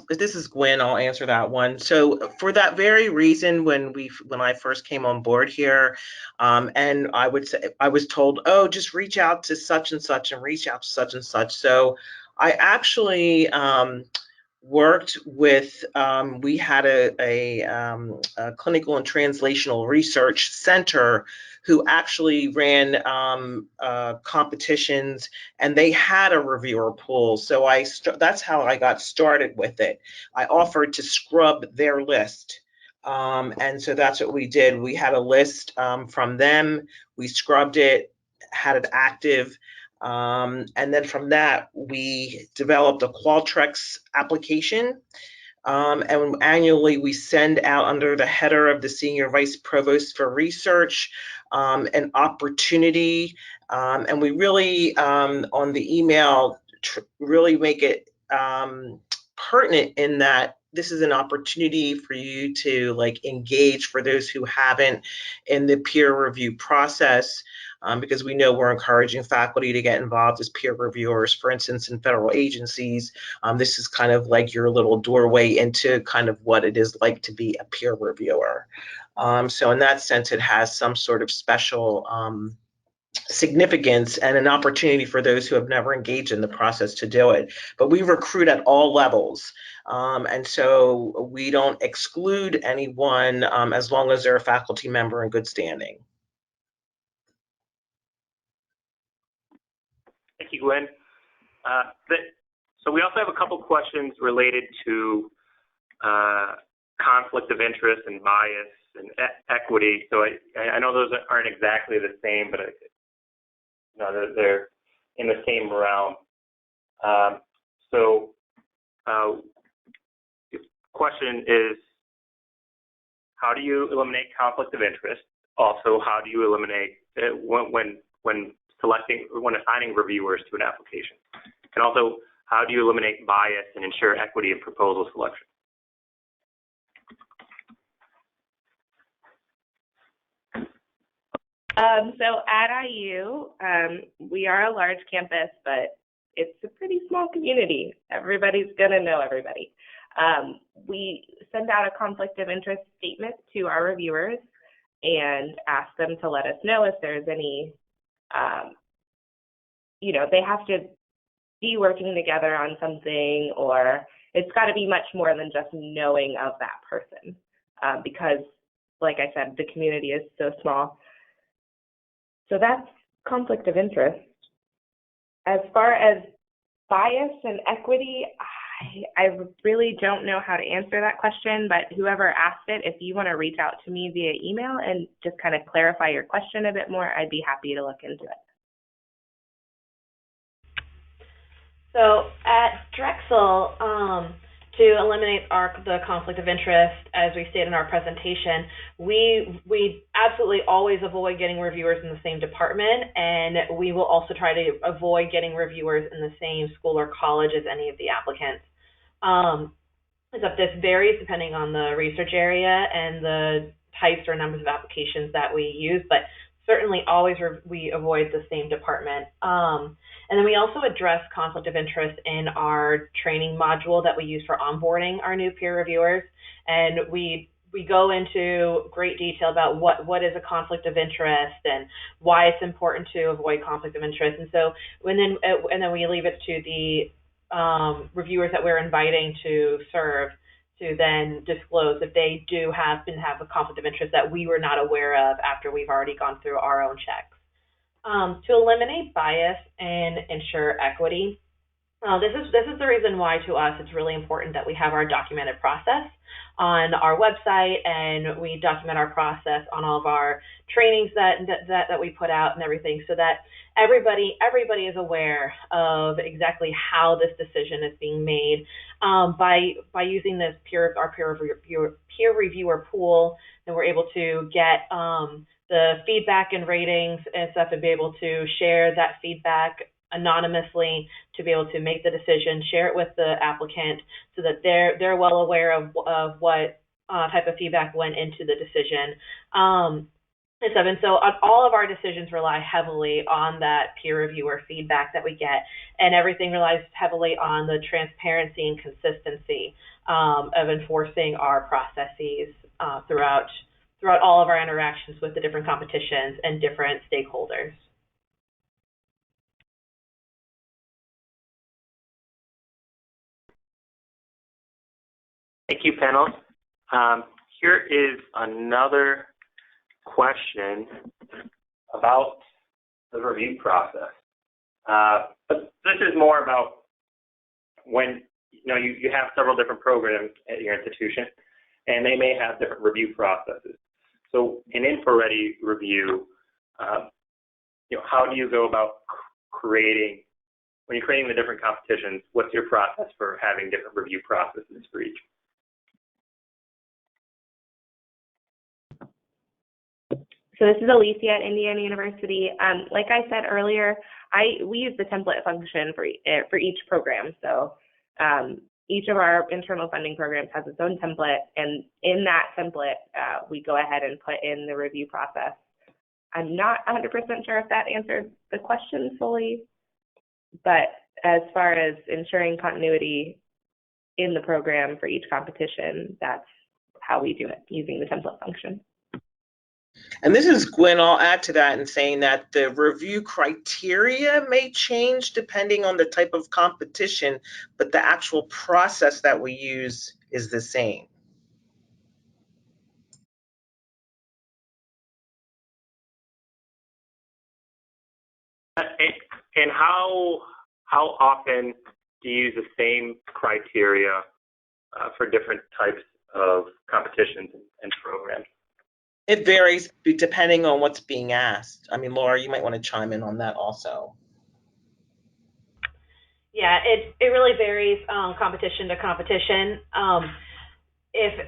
this is Gwen, I'll answer that one. So for that very reason, when I first came on board here, and I was told, oh, just reach out to such and such and reach out to such and such. So I actually worked with, we had a clinical and translational research center who actually ran competitions, and they had a reviewer pool. So that's how I got started with it. I offered to scrub their list. And so that's what we did. We had a list from them. We scrubbed it, had it active. And then from that, we developed a Qualtrics application. And annually, we send out under the header of the Senior Vice Provost for Research an opportunity. And we really, on the email, really make it pertinent in that this is an opportunity for you to engage, for those who haven't, in the peer review process. Because we know we're encouraging faculty to get involved as peer reviewers. For instance, in federal agencies, this is kind of like your little doorway into kind of what it is like to be a peer reviewer. So in that sense, it has some sort of special significance and an opportunity for those who have never engaged in the process to do it. But we recruit at all levels. And so we don't exclude anyone as long as they're a faculty member in good standing. Thank you, Gwen. So we also have a couple questions related to conflict of interest and bias and equity. So I know those aren't exactly the same, but they're in the same realm. So the question is, how do you eliminate conflict of interest? Also, how do you eliminate when assigning reviewers to an application? And also, how do you eliminate bias and ensure equity in proposal selection? So at IU, we are a large campus, but it's a pretty small community. Everybody's gonna know everybody. We send out a conflict of interest statement to our reviewers and ask them to let us know if there's any, they have to be working together on something, or it's got to be much more than just knowing of that person, because, like I said, the community is so small. So that's conflict of interest. As far as bias and equity, I really don't know how to answer that question, but whoever asked it, if you want to reach out to me via email and just kind of clarify your question a bit more, I'd be happy to look into it. So at Drexel, to eliminate the conflict of interest, as we stated in our presentation, we absolutely always avoid getting reviewers in the same department, and we will also try to avoid getting reviewers in the same school or college as any of the applicants. Except this varies depending on the research area and the types or numbers of applications that we use, but certainly always we avoid the same department. And then we also address conflict of interest in our training module that we use for onboarding our new peer reviewers. And we go into great detail about what is a conflict of interest and why it's important to avoid conflict of interest. And so and then we leave it to the reviewers that we're inviting to serve to then disclose if they do have a conflict of interest that we were not aware of after we've already gone through our own checks. To eliminate bias and ensure equity, this is the reason why to us it's really important that we have our documented process on our website, and we document our process on all of our trainings that we put out and everything, so that everybody is aware of exactly how this decision is being made. By using this peer reviewer pool, then we're able to get the feedback and ratings and stuff, and be able to share that feedback anonymously to be able to make the decision, share it with the applicant so that they're well aware of what type of feedback went into the decision. And so all of our decisions rely heavily on that peer reviewer feedback that we get, and everything relies heavily on the transparency and consistency of enforcing our processes throughout all of our interactions with the different competitions and different stakeholders. Thank you, panel. Here is another question about the review process. But this is more about when you have several different programs at your institution, and they may have different review processes. So an info-ready review, how do you go about when you're creating the different competitions, what's your process for having different review processes for each? So this is Alicia at Indiana University. Like I said earlier, we use the template function for each program. So each of our internal funding programs has its own template, and in that template, we go ahead and put in the review process. I'm not 100% sure if that answered the question fully, but as far as ensuring continuity in the program for each competition, that's how we do it, using the template function. And this is Gwen. I'll add to that in saying that the review criteria may change depending on the type of competition, but the actual process that we use is the same. And how often do you use the same criteria for different types of competitions and programs? It varies depending on what's being asked. I mean, Laura, you might want to chime in on that also. Yeah, it really varies competition to competition. If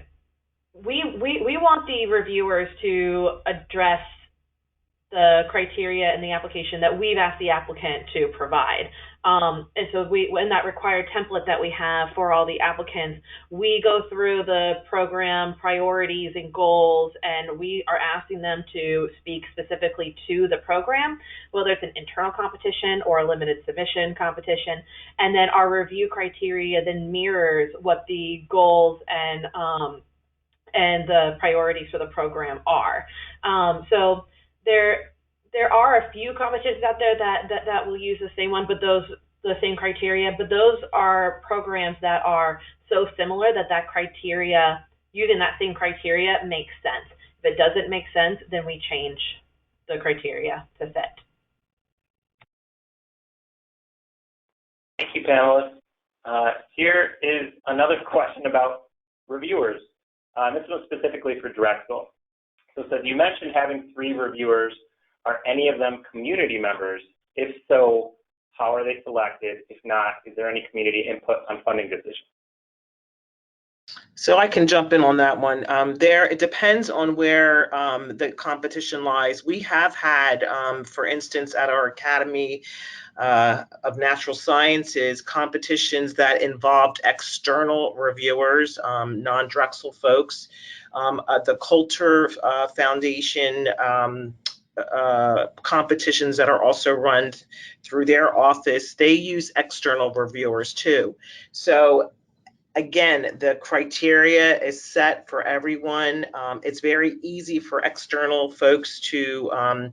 we want the reviewers to address the criteria in the application that we've asked the applicant to provide. And so in that required template that we have for all the applicants, we go through the program priorities and goals, and we are asking them to speak specifically to the program, whether it's an internal competition or a limited submission competition. And then our review criteria then mirrors what the goals and the priorities for the program are. So there are a few competitions out there that will use the same one, but the same criteria. But those are programs that are so similar that criteria, using that same criteria, makes sense. If it doesn't make sense, then we change the criteria to fit. Thank you, panelists. Here is another question about reviewers. This was specifically for Drexel. So it says, you mentioned having 3 reviewers. Are any of them community members? If so, how are they selected? If not, is there any community input on funding decisions? So I can jump in on that one. It depends on where the competition lies. We have had, for instance, at our Academy of Natural Sciences, competitions that involved external reviewers, non-Drexel folks. The Coulter Foundation competitions that are also run through their office, they use external reviewers too. So again, the criteria is set for everyone. It's very easy for external folks to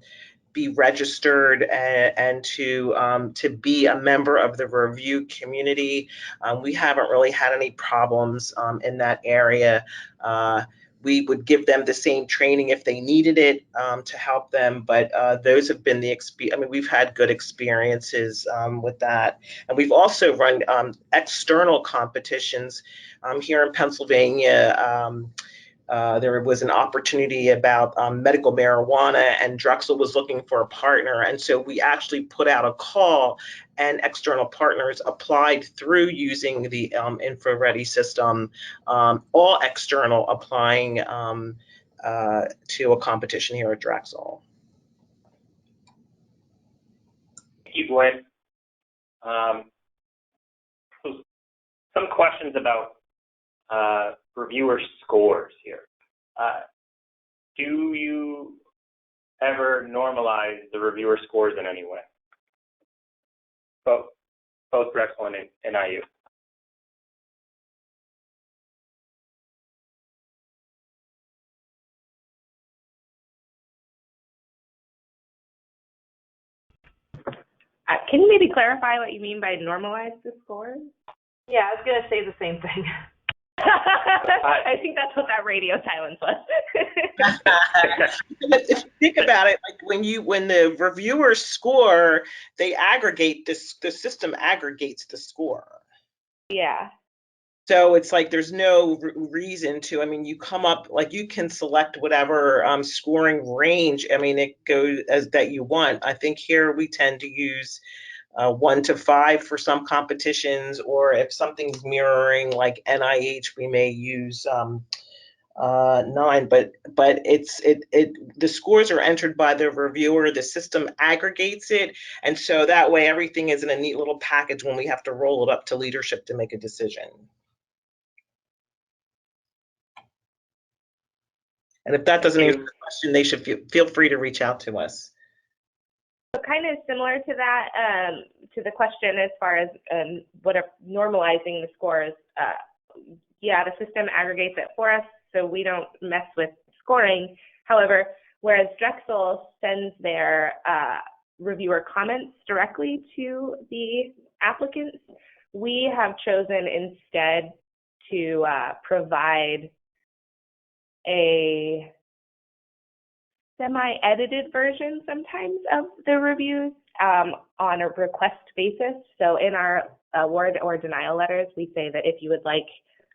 be registered and to be a member of the review community. We haven't really had any problems in that area. We would give them the same training if they needed it to help them, but those have been I mean, we've had good experiences with that. And we've also run external competitions here in Pennsylvania. There was an opportunity about medical marijuana, and Drexel was looking for a partner. And so we actually put out a call, and external partners applied through using the InfoReady system, all external applying to a competition here at Drexel. Thank you, Gwen. So some questions about reviewer scores here. Do you ever normalize the reviewer scores in any way? Both Drexel and NIU. Can you maybe clarify what you mean by normalize the scores? Yeah, I was going to say the same thing. I think that's what that radio silence was. If you think about it, like when the reviewers score, they aggregate this. The system aggregates the score. Yeah. So it's like there's no reason to. I mean, you come up like you can select whatever scoring range. I mean, it goes as that you want. I think here we tend to use 1 to 5 for some competitions, or if something's mirroring like NIH, we may use 9. But the scores are entered by the reviewer. The system aggregates it, and so that way everything is in a neat little package when we have to roll it up to leadership to make a decision. And if that doesn't answer the question, they should feel free to reach out to us. So kind of similar to that, to the question as far as what are normalizing the scores. Yeah, the system aggregates it for us, so we don't mess with scoring. However, whereas Drexel sends their reviewer comments directly to the applicants, we have chosen instead to provide a semi-edited version sometimes of the reviews on a request basis. So in our award or denial letters, we say that if you would like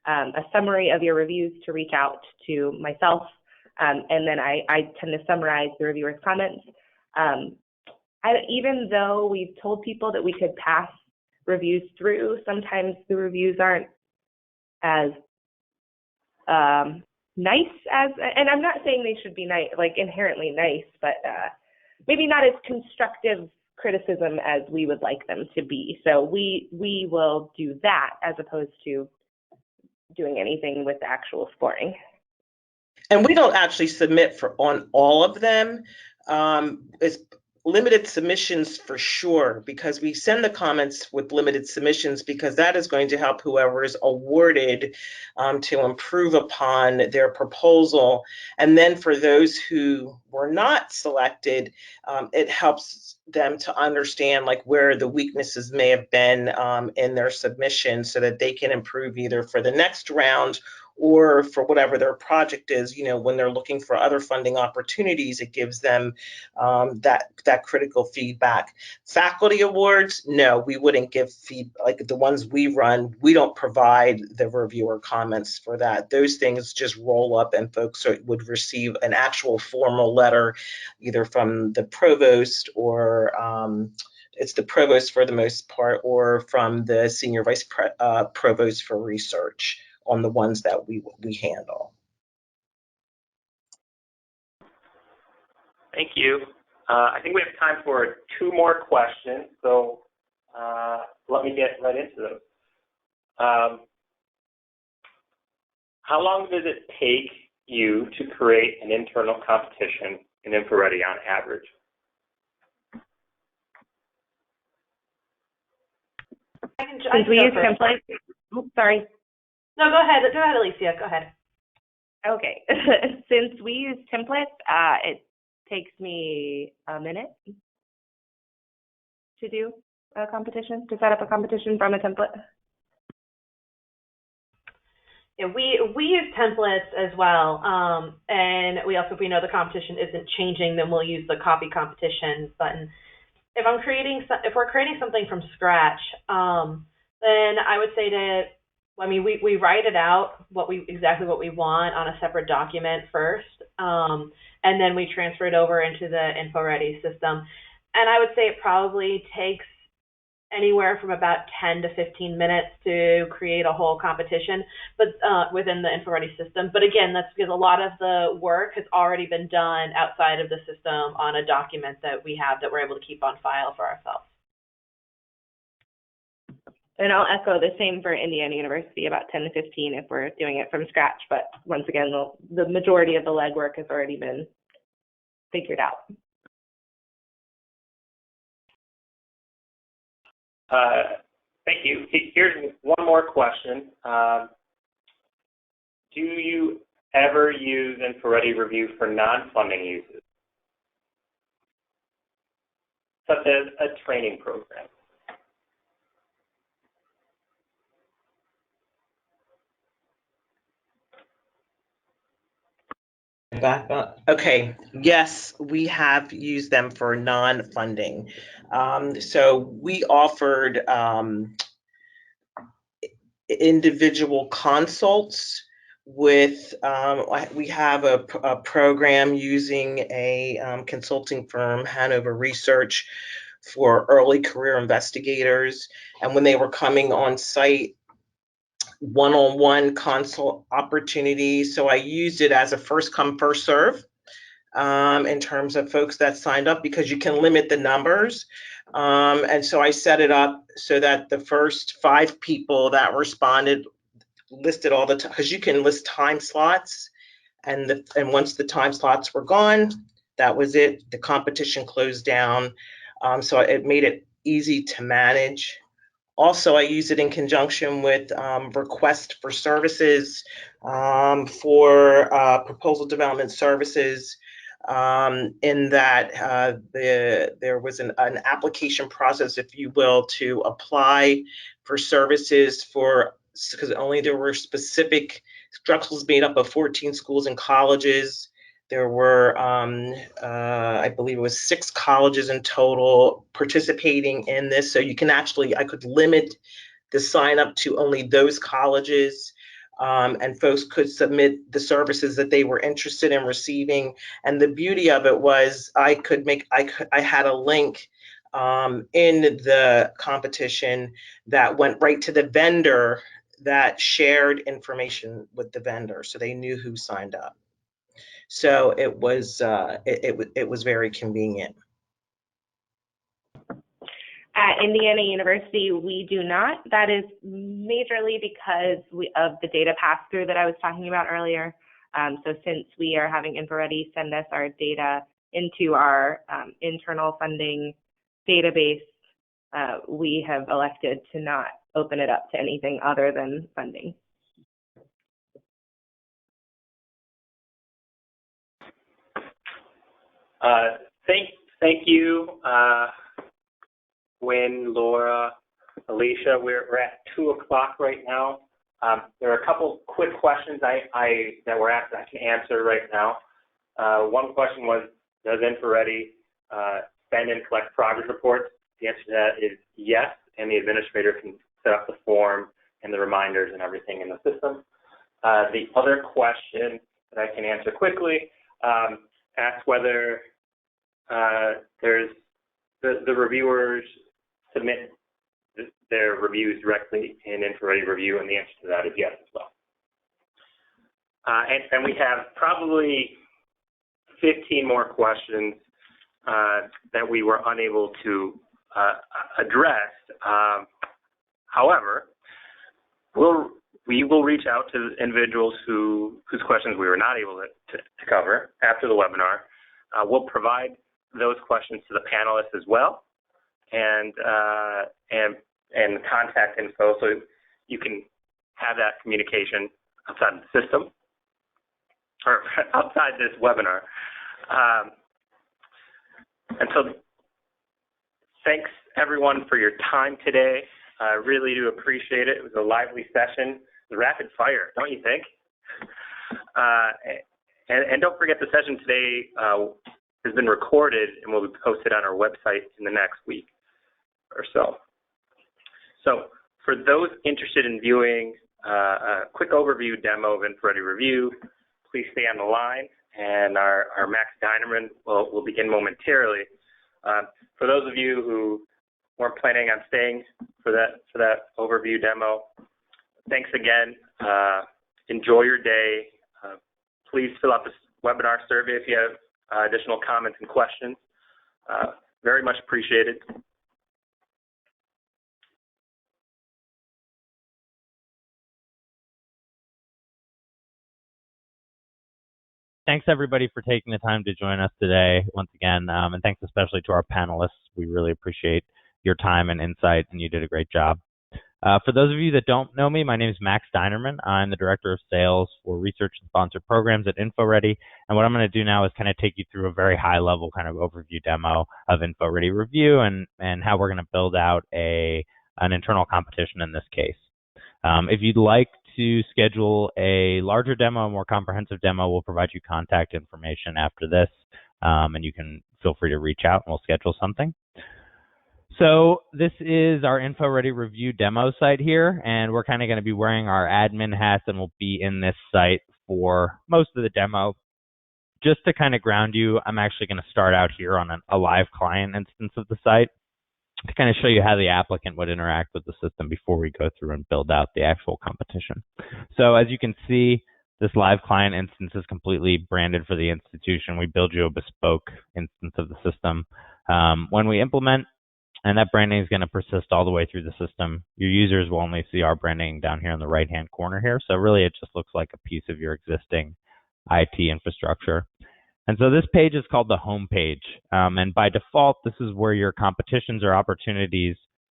a summary of your reviews, to reach out to myself, and then I tend to summarize the reviewer's comments. Even though we've told people that we could pass reviews through, sometimes the reviews aren't as nice as, and I'm not saying they should be nice, like inherently nice, but maybe not as constructive criticism as we would like them to be. So we will do that as opposed to doing anything with the actual scoring. And we don't actually submit on all of them. It's limited submissions for sure, because we send the comments with limited submissions, because that is going to help whoever is awarded to improve upon their proposal. And then for those who were not selected, it helps them to understand like where the weaknesses may have been in their submission, so that they can improve either for the next round or for whatever their project is. You know, when they're looking for other funding opportunities, it gives them that critical feedback. Faculty awards, no, we wouldn't give feedback. Like the ones we run, we don't provide the reviewer comments for that. Those things just roll up, and folks would receive an actual formal letter, either from the provost, or it's the provost for the most part, or from the senior vice provost for research on the ones that we handle. Thank you. I think we have time for 2 more questions, so let me get right into them. How long does it take you to create an internal competition in InfoReady on average? Since we use templates, oops, sorry. No, go ahead. Go ahead, Alicia. Go ahead. Okay. Since we use templates, it takes me a minute to do a competition, to set up a competition from a template. Yeah, we use templates as well, and we also, if we know the competition isn't changing, then we'll use the copy competition button. If we're creating something from scratch, then I would say we write it out exactly what we want on a separate document first, and then we transfer it over into the InfoReady system. And I would say it probably takes anywhere from about 10 to 15 minutes to create a whole competition, but within the InfoReady system. But again, that's because a lot of the work has already been done outside of the system on a document that we have that we're able to keep on file for ourselves. And I'll echo the same for Indiana University, about 10 to 15 if we're doing it from scratch. But once again, the majority of the legwork has already been figured out. Thank you. Here's one more question. Do you ever use InfoReady Review for non-funding uses, such as a training program? Back up. Okay, yes, we have used them for non-funding. So we offered individual consults with, we have a program using a consulting firm, Hanover Research, for early career investigators. And when they were coming on site, one-on-one consult opportunities. So I used it as a first come, first serve in terms of folks that signed up, because you can limit the numbers. And so I set it up so that the first 5 people that responded listed all the time, because you can list time slots, and once the time slots were gone, that was it. The competition closed down. So it made it easy to manage. Also, I use it in conjunction with request for services, for proposal development services, in that there was an application process, if you will, to apply for services because only there were specific, Drexel's made up of 14 schools and colleges. There were, I believe it was 6 colleges in total participating in this. So you can I could limit the sign up to only those colleges, and folks could submit the services that they were interested in receiving. And the beauty of it was I had a link in the competition that went right to the vendor that shared information with the vendor, so they knew who signed up. So it was very convenient. At Indiana University, we do not. That is majorly because of the data pass-through that I was talking about earlier. So since we are having InfoReady send us our data into our internal funding database, we have elected to not open it up to anything other than funding. Thank you, Gwen, Laura, Alicia. We're at 2 o'clock right now. There are a couple quick questions that were asked that I can answer right now. One question was, does InfoReady send and collect progress reports? The answer to that is yes, and the administrator can set up the form and the reminders and everything in the system. The other question that I can answer quickly asks whether there's the reviewers submit their reviews directly in InfoReady Review, and the answer to that is yes as well. And we have probably 15 more questions that we were unable to address. However, we'll we will reach out to individuals whose questions we were not able to cover after the webinar. We'll provide those questions to the panelists as well, and contact info so you can have that communication outside of the system or outside this webinar. And so thanks everyone for your time today. I really do appreciate it. It was a lively session. It was rapid fire, don't you think? And don't forget the session today has been recorded and will be posted on our website in the next week or so. So for those interested in viewing a quick overview demo of InfoReady Review, please stay on the line, and our Max Dinerman will begin momentarily. For those of you who weren't planning on staying for that overview demo, thanks again. Enjoy your day. Please fill out this webinar survey if you have additional comments and questions. Very much appreciated. Thanks everybody for taking the time to join us today once again, and thanks especially to our panelists. We really appreciate your time and insight, and you did a great job. For those of you that don't know me, my name is Max Dinerman. I'm the Director of Sales for Research and Sponsored Programs at InfoReady, and what I'm going to do now is kind of take you through a very high-level kind of overview demo of InfoReady Review and how we're going to build out an internal competition in this case. If you'd like to schedule a larger demo, a more comprehensive demo, we'll provide you contact information after this, and you can feel free to reach out and we'll schedule something. So this is our InfoReady Review demo site here, and we're kind of going to be wearing our admin hats, and we'll be in this site for most of the demo. Just to kind of ground you, I'm actually going to start out here on a live client instance of the site to kind of show you how the applicant would interact with the system before we go through and build out the actual competition. So as you can see, this live client instance is completely branded for the institution. We build you a bespoke instance of the system. When we implement, and that branding is going to persist all the way through the system, your users will only see our branding down here in the right-hand corner here. So really, it just looks like a piece of your existing IT infrastructure. And so this page is called the home page. And by default, this is where your competitions or opportunities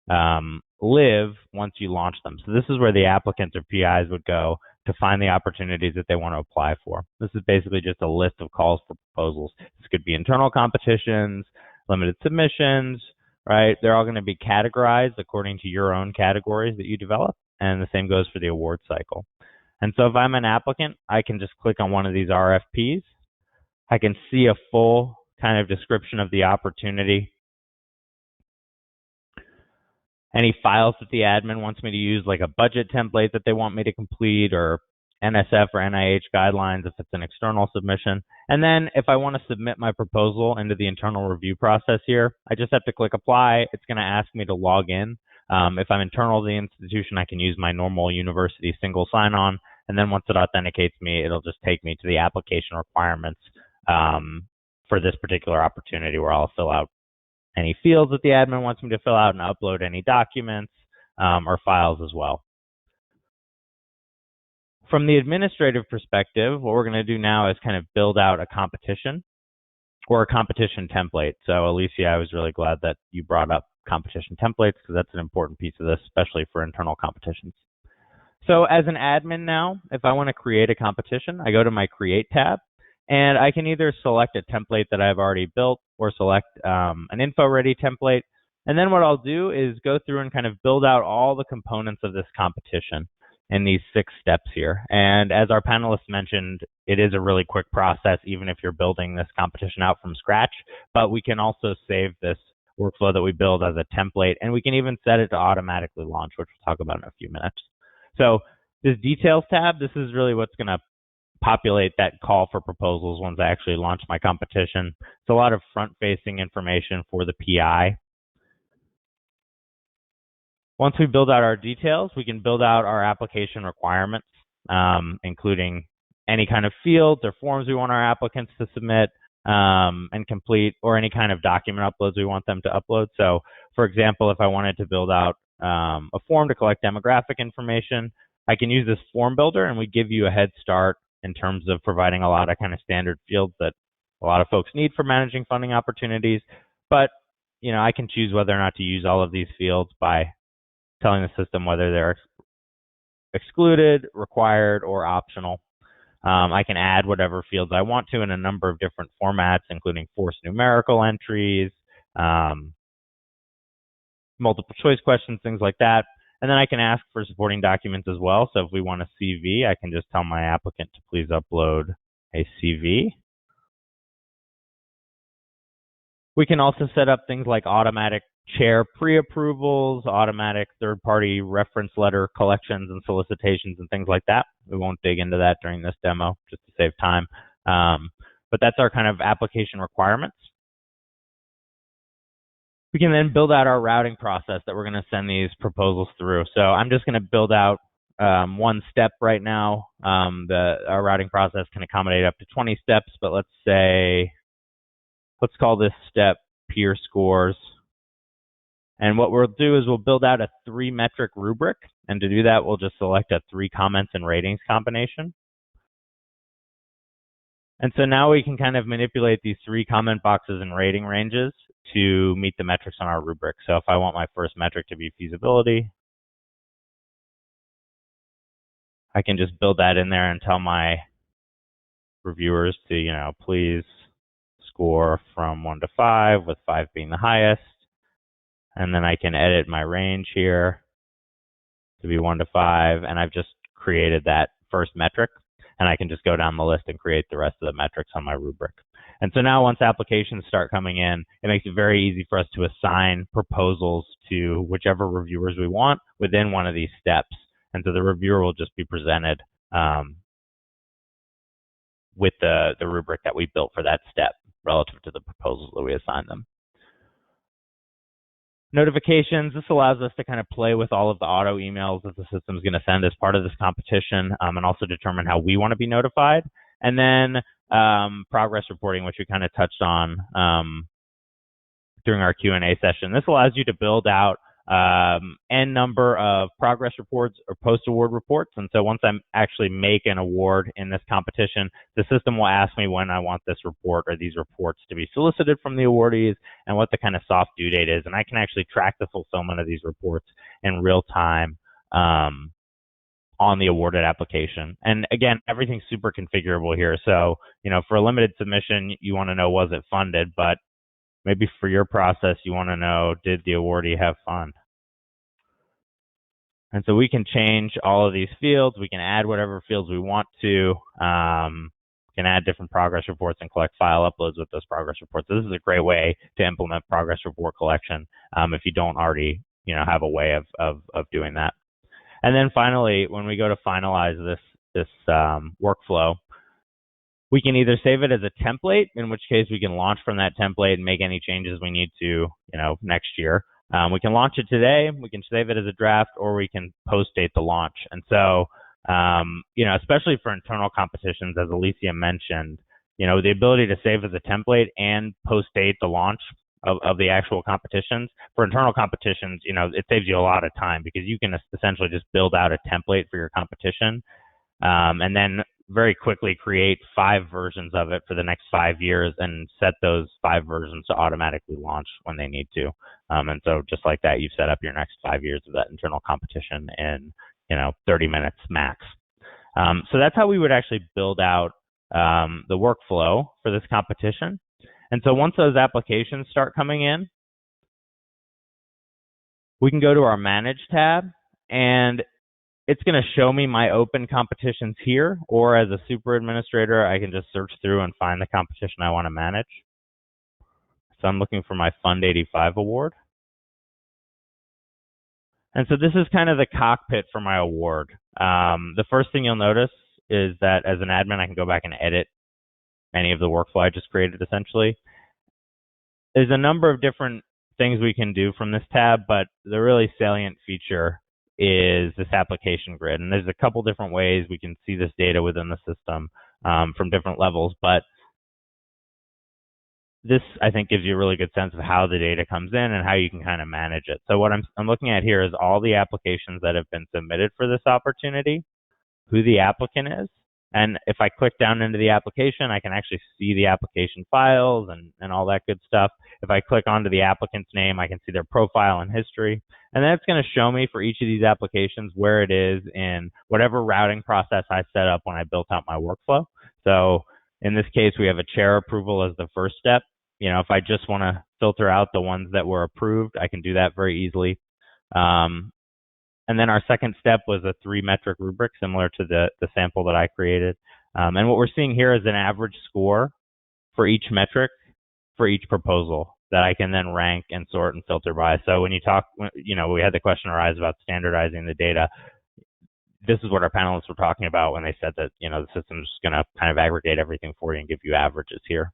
live once you launch them. So this is where the applicants or PIs would go to find the opportunities that they want to apply for. This is basically just a list of calls for proposals. This could be internal competitions, limited submissions, right? They're all going to be categorized according to your own categories that you develop. And the same goes for the award cycle. And so if I'm an applicant, I can just click on one of these RFPs. I can see a full kind of description of the opportunity. Any files that the admin wants me to use, like a budget template that they want me to complete, or NSF or NIH guidelines if it's an external submission. And then if I want to submit my proposal into the internal review process here, I just have to click apply. It's going to ask me to log in. If I'm internal to the institution, I can use my normal university single sign-on. And then once it authenticates me, it'll just take me to the application requirements for this particular opportunity, where I'll fill out any fields that the admin wants me to fill out and upload any documents or files as well. From the administrative perspective, what we're going to do now is kind of build out a competition or a competition template. So Alicia, I was really glad that you brought up competition templates, because that's an important piece of this, especially for internal competitions. So as an admin now, if I want to create a competition, I go to my Create tab, and I can either select a template that I've already built or select an InfoReady template. And then what I'll do is go through and kind of build out all the components of this competition in these 6 steps here. And as our panelists mentioned, it is a really quick process, even if you're building this competition out from scratch. But we can also save this workflow that we build as a template, and we can even set it to automatically launch, which we'll talk about in a few minutes. So this Details tab, this is really what's going to populate that call for proposals once I actually launch my competition. It's a lot of front-facing information for the PI. Once we build out our details, we can build out our application requirements, including any kind of fields or forms we want our applicants to submit and complete, or any kind of document uploads we want them to upload. So, for example, if I wanted to build out a form to collect demographic information, I can use this form builder, and we give you a head start in terms of providing a lot of kind of standard fields that a lot of folks need for managing funding opportunities. But, I can choose whether or not to use all of these fields by telling the system whether they're excluded, required, or optional. I can add whatever fields I want to in a number of different formats, including forced numerical entries, multiple choice questions, things like that. And then I can ask for supporting documents as well. So if we want a CV, I can just tell my applicant to please upload a CV. We can also set up things like automatic chair pre-approvals, automatic third-party reference letter collections and solicitations and things like that. We won't dig into that during this demo just to save time. But that's our kind of application requirements. We can then build out our routing process that we're going to send these proposals through. So I'm just going to build out one step right now. Our routing process can accommodate up to 20 steps, but let's call this step peer scores. And what we'll do is we'll build out a 3-metric rubric. And to do that, we'll just select a 3 comments and ratings combination. And so now we can kind of manipulate these 3 comment boxes and rating ranges to meet the metrics on our rubric. So if I want my first metric to be feasibility, I can just build that in there and tell my reviewers to, please score from 1 to 5, with 5 being the highest. And then I can edit my range here to be 1 to 5. And I've just created that first metric. And I can just go down the list and create the rest of the metrics on my rubric. And so now once applications start coming in, it makes it very easy for us to assign proposals to whichever reviewers we want within one of these steps. And so the reviewer will just be presented with the rubric that we built for that step relative to the proposals that we assign them. Notifications, this allows us to kind of play with all of the auto emails that the system is going to send as part of this competition, and also determine how we want to be notified. And then progress reporting, which we kind of touched on during our Q&A session. This allows you to build out n number of progress reports or post-award reports. And so once I actually make an award in this competition, the system will ask me when I want this report or these reports to be solicited from the awardees and what the kind of soft due date is. And I can actually track the fulfillment of these reports in real time on the awarded application. And again, everything's super configurable here. So, for a limited submission, you want to know, was it funded? But maybe for your process, you want to know, did the awardee have fun? And so we can change all of these fields. We can add whatever fields we want to. We can add different progress reports and collect file uploads with those progress reports. So this is a great way to implement progress report collection if you don't already have a way of doing that. And then finally, when we go to finalize this workflow, we can either save it as a template, in which case we can launch from that template and make any changes we need to, next year. We can launch it today, we can save it as a draft, or we can post-date the launch. And so, especially for internal competitions, as Alicia mentioned, the ability to save as a template and post-date the launch of the actual competitions. For internal competitions, it saves you a lot of time because you can essentially just build out a template for your competition and then very quickly create 5 versions of it for the next 5 years and set those 5 versions to automatically launch when they need to. And so just like that, you've set up your next 5 years of that internal competition in 30 minutes max. So that's how we would actually build out the workflow for this competition. And so once those applications start coming in, we can go to our Manage tab, and it's going to show me my open competitions here, or as a super administrator, I can just search through and find the competition I want to manage. So I'm looking for my Fund 85 award. And so this is kind of the cockpit for my award. The first thing you'll notice is that as an admin, I can go back and edit any of the workflow I just created, essentially. There's a number of different things we can do from this tab, but the really salient feature is this application grid. And there's a couple different ways we can see this data within the system from different levels. But this, I think, gives you a really good sense of how the data comes in and how you can kind of manage it. So what I'm looking at here is all the applications that have been submitted for this opportunity, who the applicant is. And if I click down into the application, I can actually see the application files and all that good stuff. If I click onto the applicant's name, I can see their profile and history. And then it's going to show me for each of these applications where it is in whatever routing process I set up when I built out my workflow. So in this case, we have a chair approval as the first step. You know, if I just want to filter out the ones that were approved, I can do that very easily. And then our second step was a 3-metric rubric, similar to the sample that I created. And what we're seeing here is an average score for each metric for each proposal that I can then rank and sort and filter by. So when you talk, you know, we had the question arise about standardizing the data. This is what our panelists were talking about when they said that, you know, the system's going to kind of aggregate everything for you and give you averages here.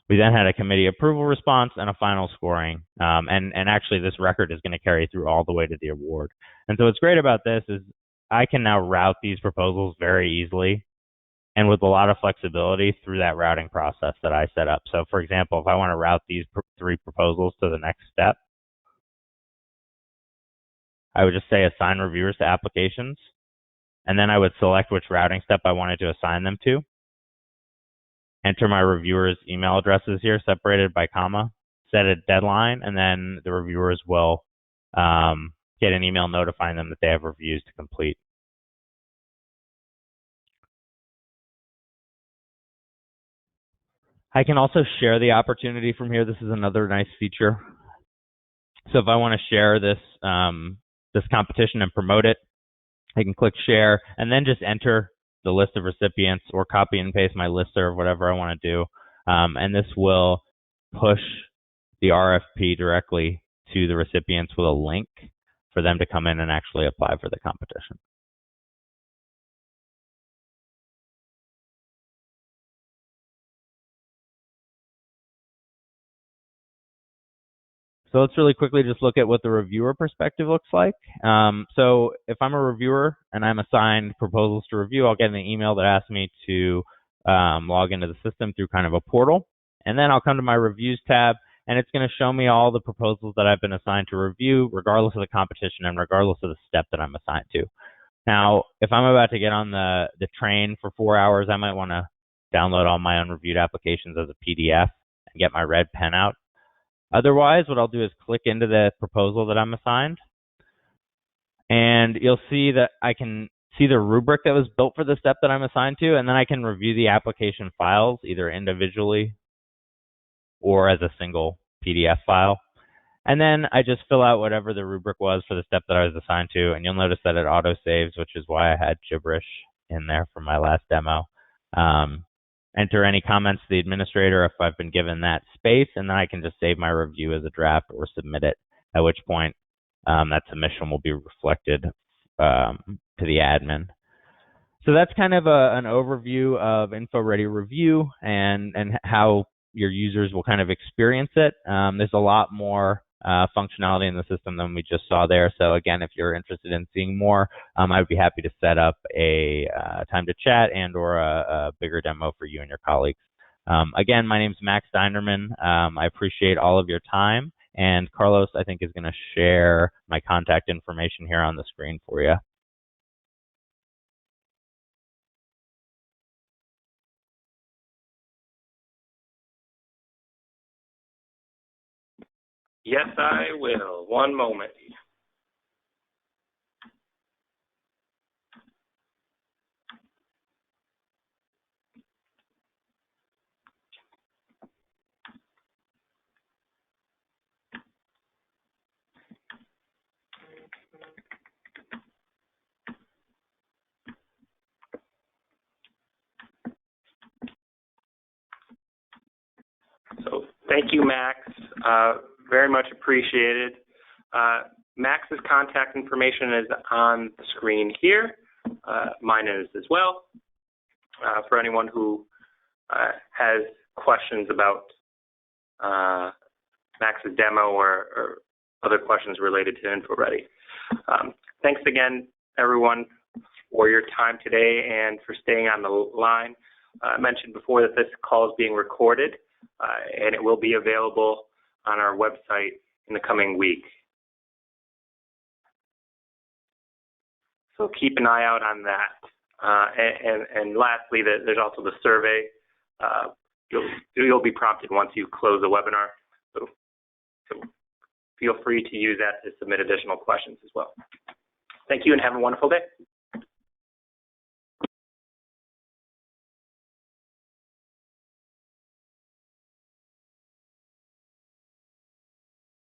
We then had a committee approval response and a final scoring. And actually, this record is going to carry through all the way to the award. And so what's great about this is I can now route these proposals very easily and with a lot of flexibility through that routing process that I set up. So for example, if I want to route these 3 proposals to the next step, I would just say assign reviewers to applications, and then I would select which routing step I wanted to assign them to. Enter my reviewers' email addresses here, separated by comma, set a deadline, and then the reviewers will get an email notifying them that they have reviews to complete. I can also share the opportunity from here. This is another nice feature. So if I want to share this, this competition and promote it, I can click share and then just enter the list of recipients or copy and paste my listserv, whatever I want to do. And this will push the RFP directly to the recipients with a link for them to come in and actually apply for the competition. So let's really quickly just look at what the reviewer perspective looks like. So if I'm a reviewer and I'm assigned proposals to review, I'll get an email that asks me to log into the system through kind of a portal. And then I'll come to my reviews tab, and it's going to show me all the proposals that I've been assigned to review, regardless of the competition and regardless of the step that I'm assigned to. Now, if I'm about to get on the train for 4 hours, I might want to download all my unreviewed applications as a PDF and get my red pen out. Otherwise, what I'll do is click into the proposal that I'm assigned, and you'll see that I can see the rubric that was built for the step that I'm assigned to, and then I can review the application files either individually or as a single PDF file. And then I just fill out whatever the rubric was for the step that I was assigned to, and you'll notice that it auto-saves, which is why I had gibberish in there for my last demo. Enter any comments to the administrator if I've been given that space, and then I can just save my review as a draft or submit it, at which point that submission will be reflected to the admin. So that's kind of an overview of InfoReady Review and how your users will kind of experience it. There's a lot more functionality in the system than we just saw there. So again, if you're interested in seeing more, I'd be happy to set up a time to chat and or a bigger demo for you and your colleagues. Again, my name is Max Dinderman. I appreciate all of your time. And Carlos, I think, is going to share my contact information here on the screen for you. Yes, I will. One moment. So thank you, Max. Very much appreciated. Max's contact information is on the screen here. Mine is as well. For anyone who has questions about Max's demo or other questions related to InfoReady. Thanks again, everyone, for your time today and for staying on the line. I mentioned before that this call is being recorded. and it will be available on our website in the coming week. So keep an eye out on that. And lastly, there's also the survey. You'll be prompted once you close the webinar. So feel free to use that to submit additional questions as well. Thank you and have a wonderful day.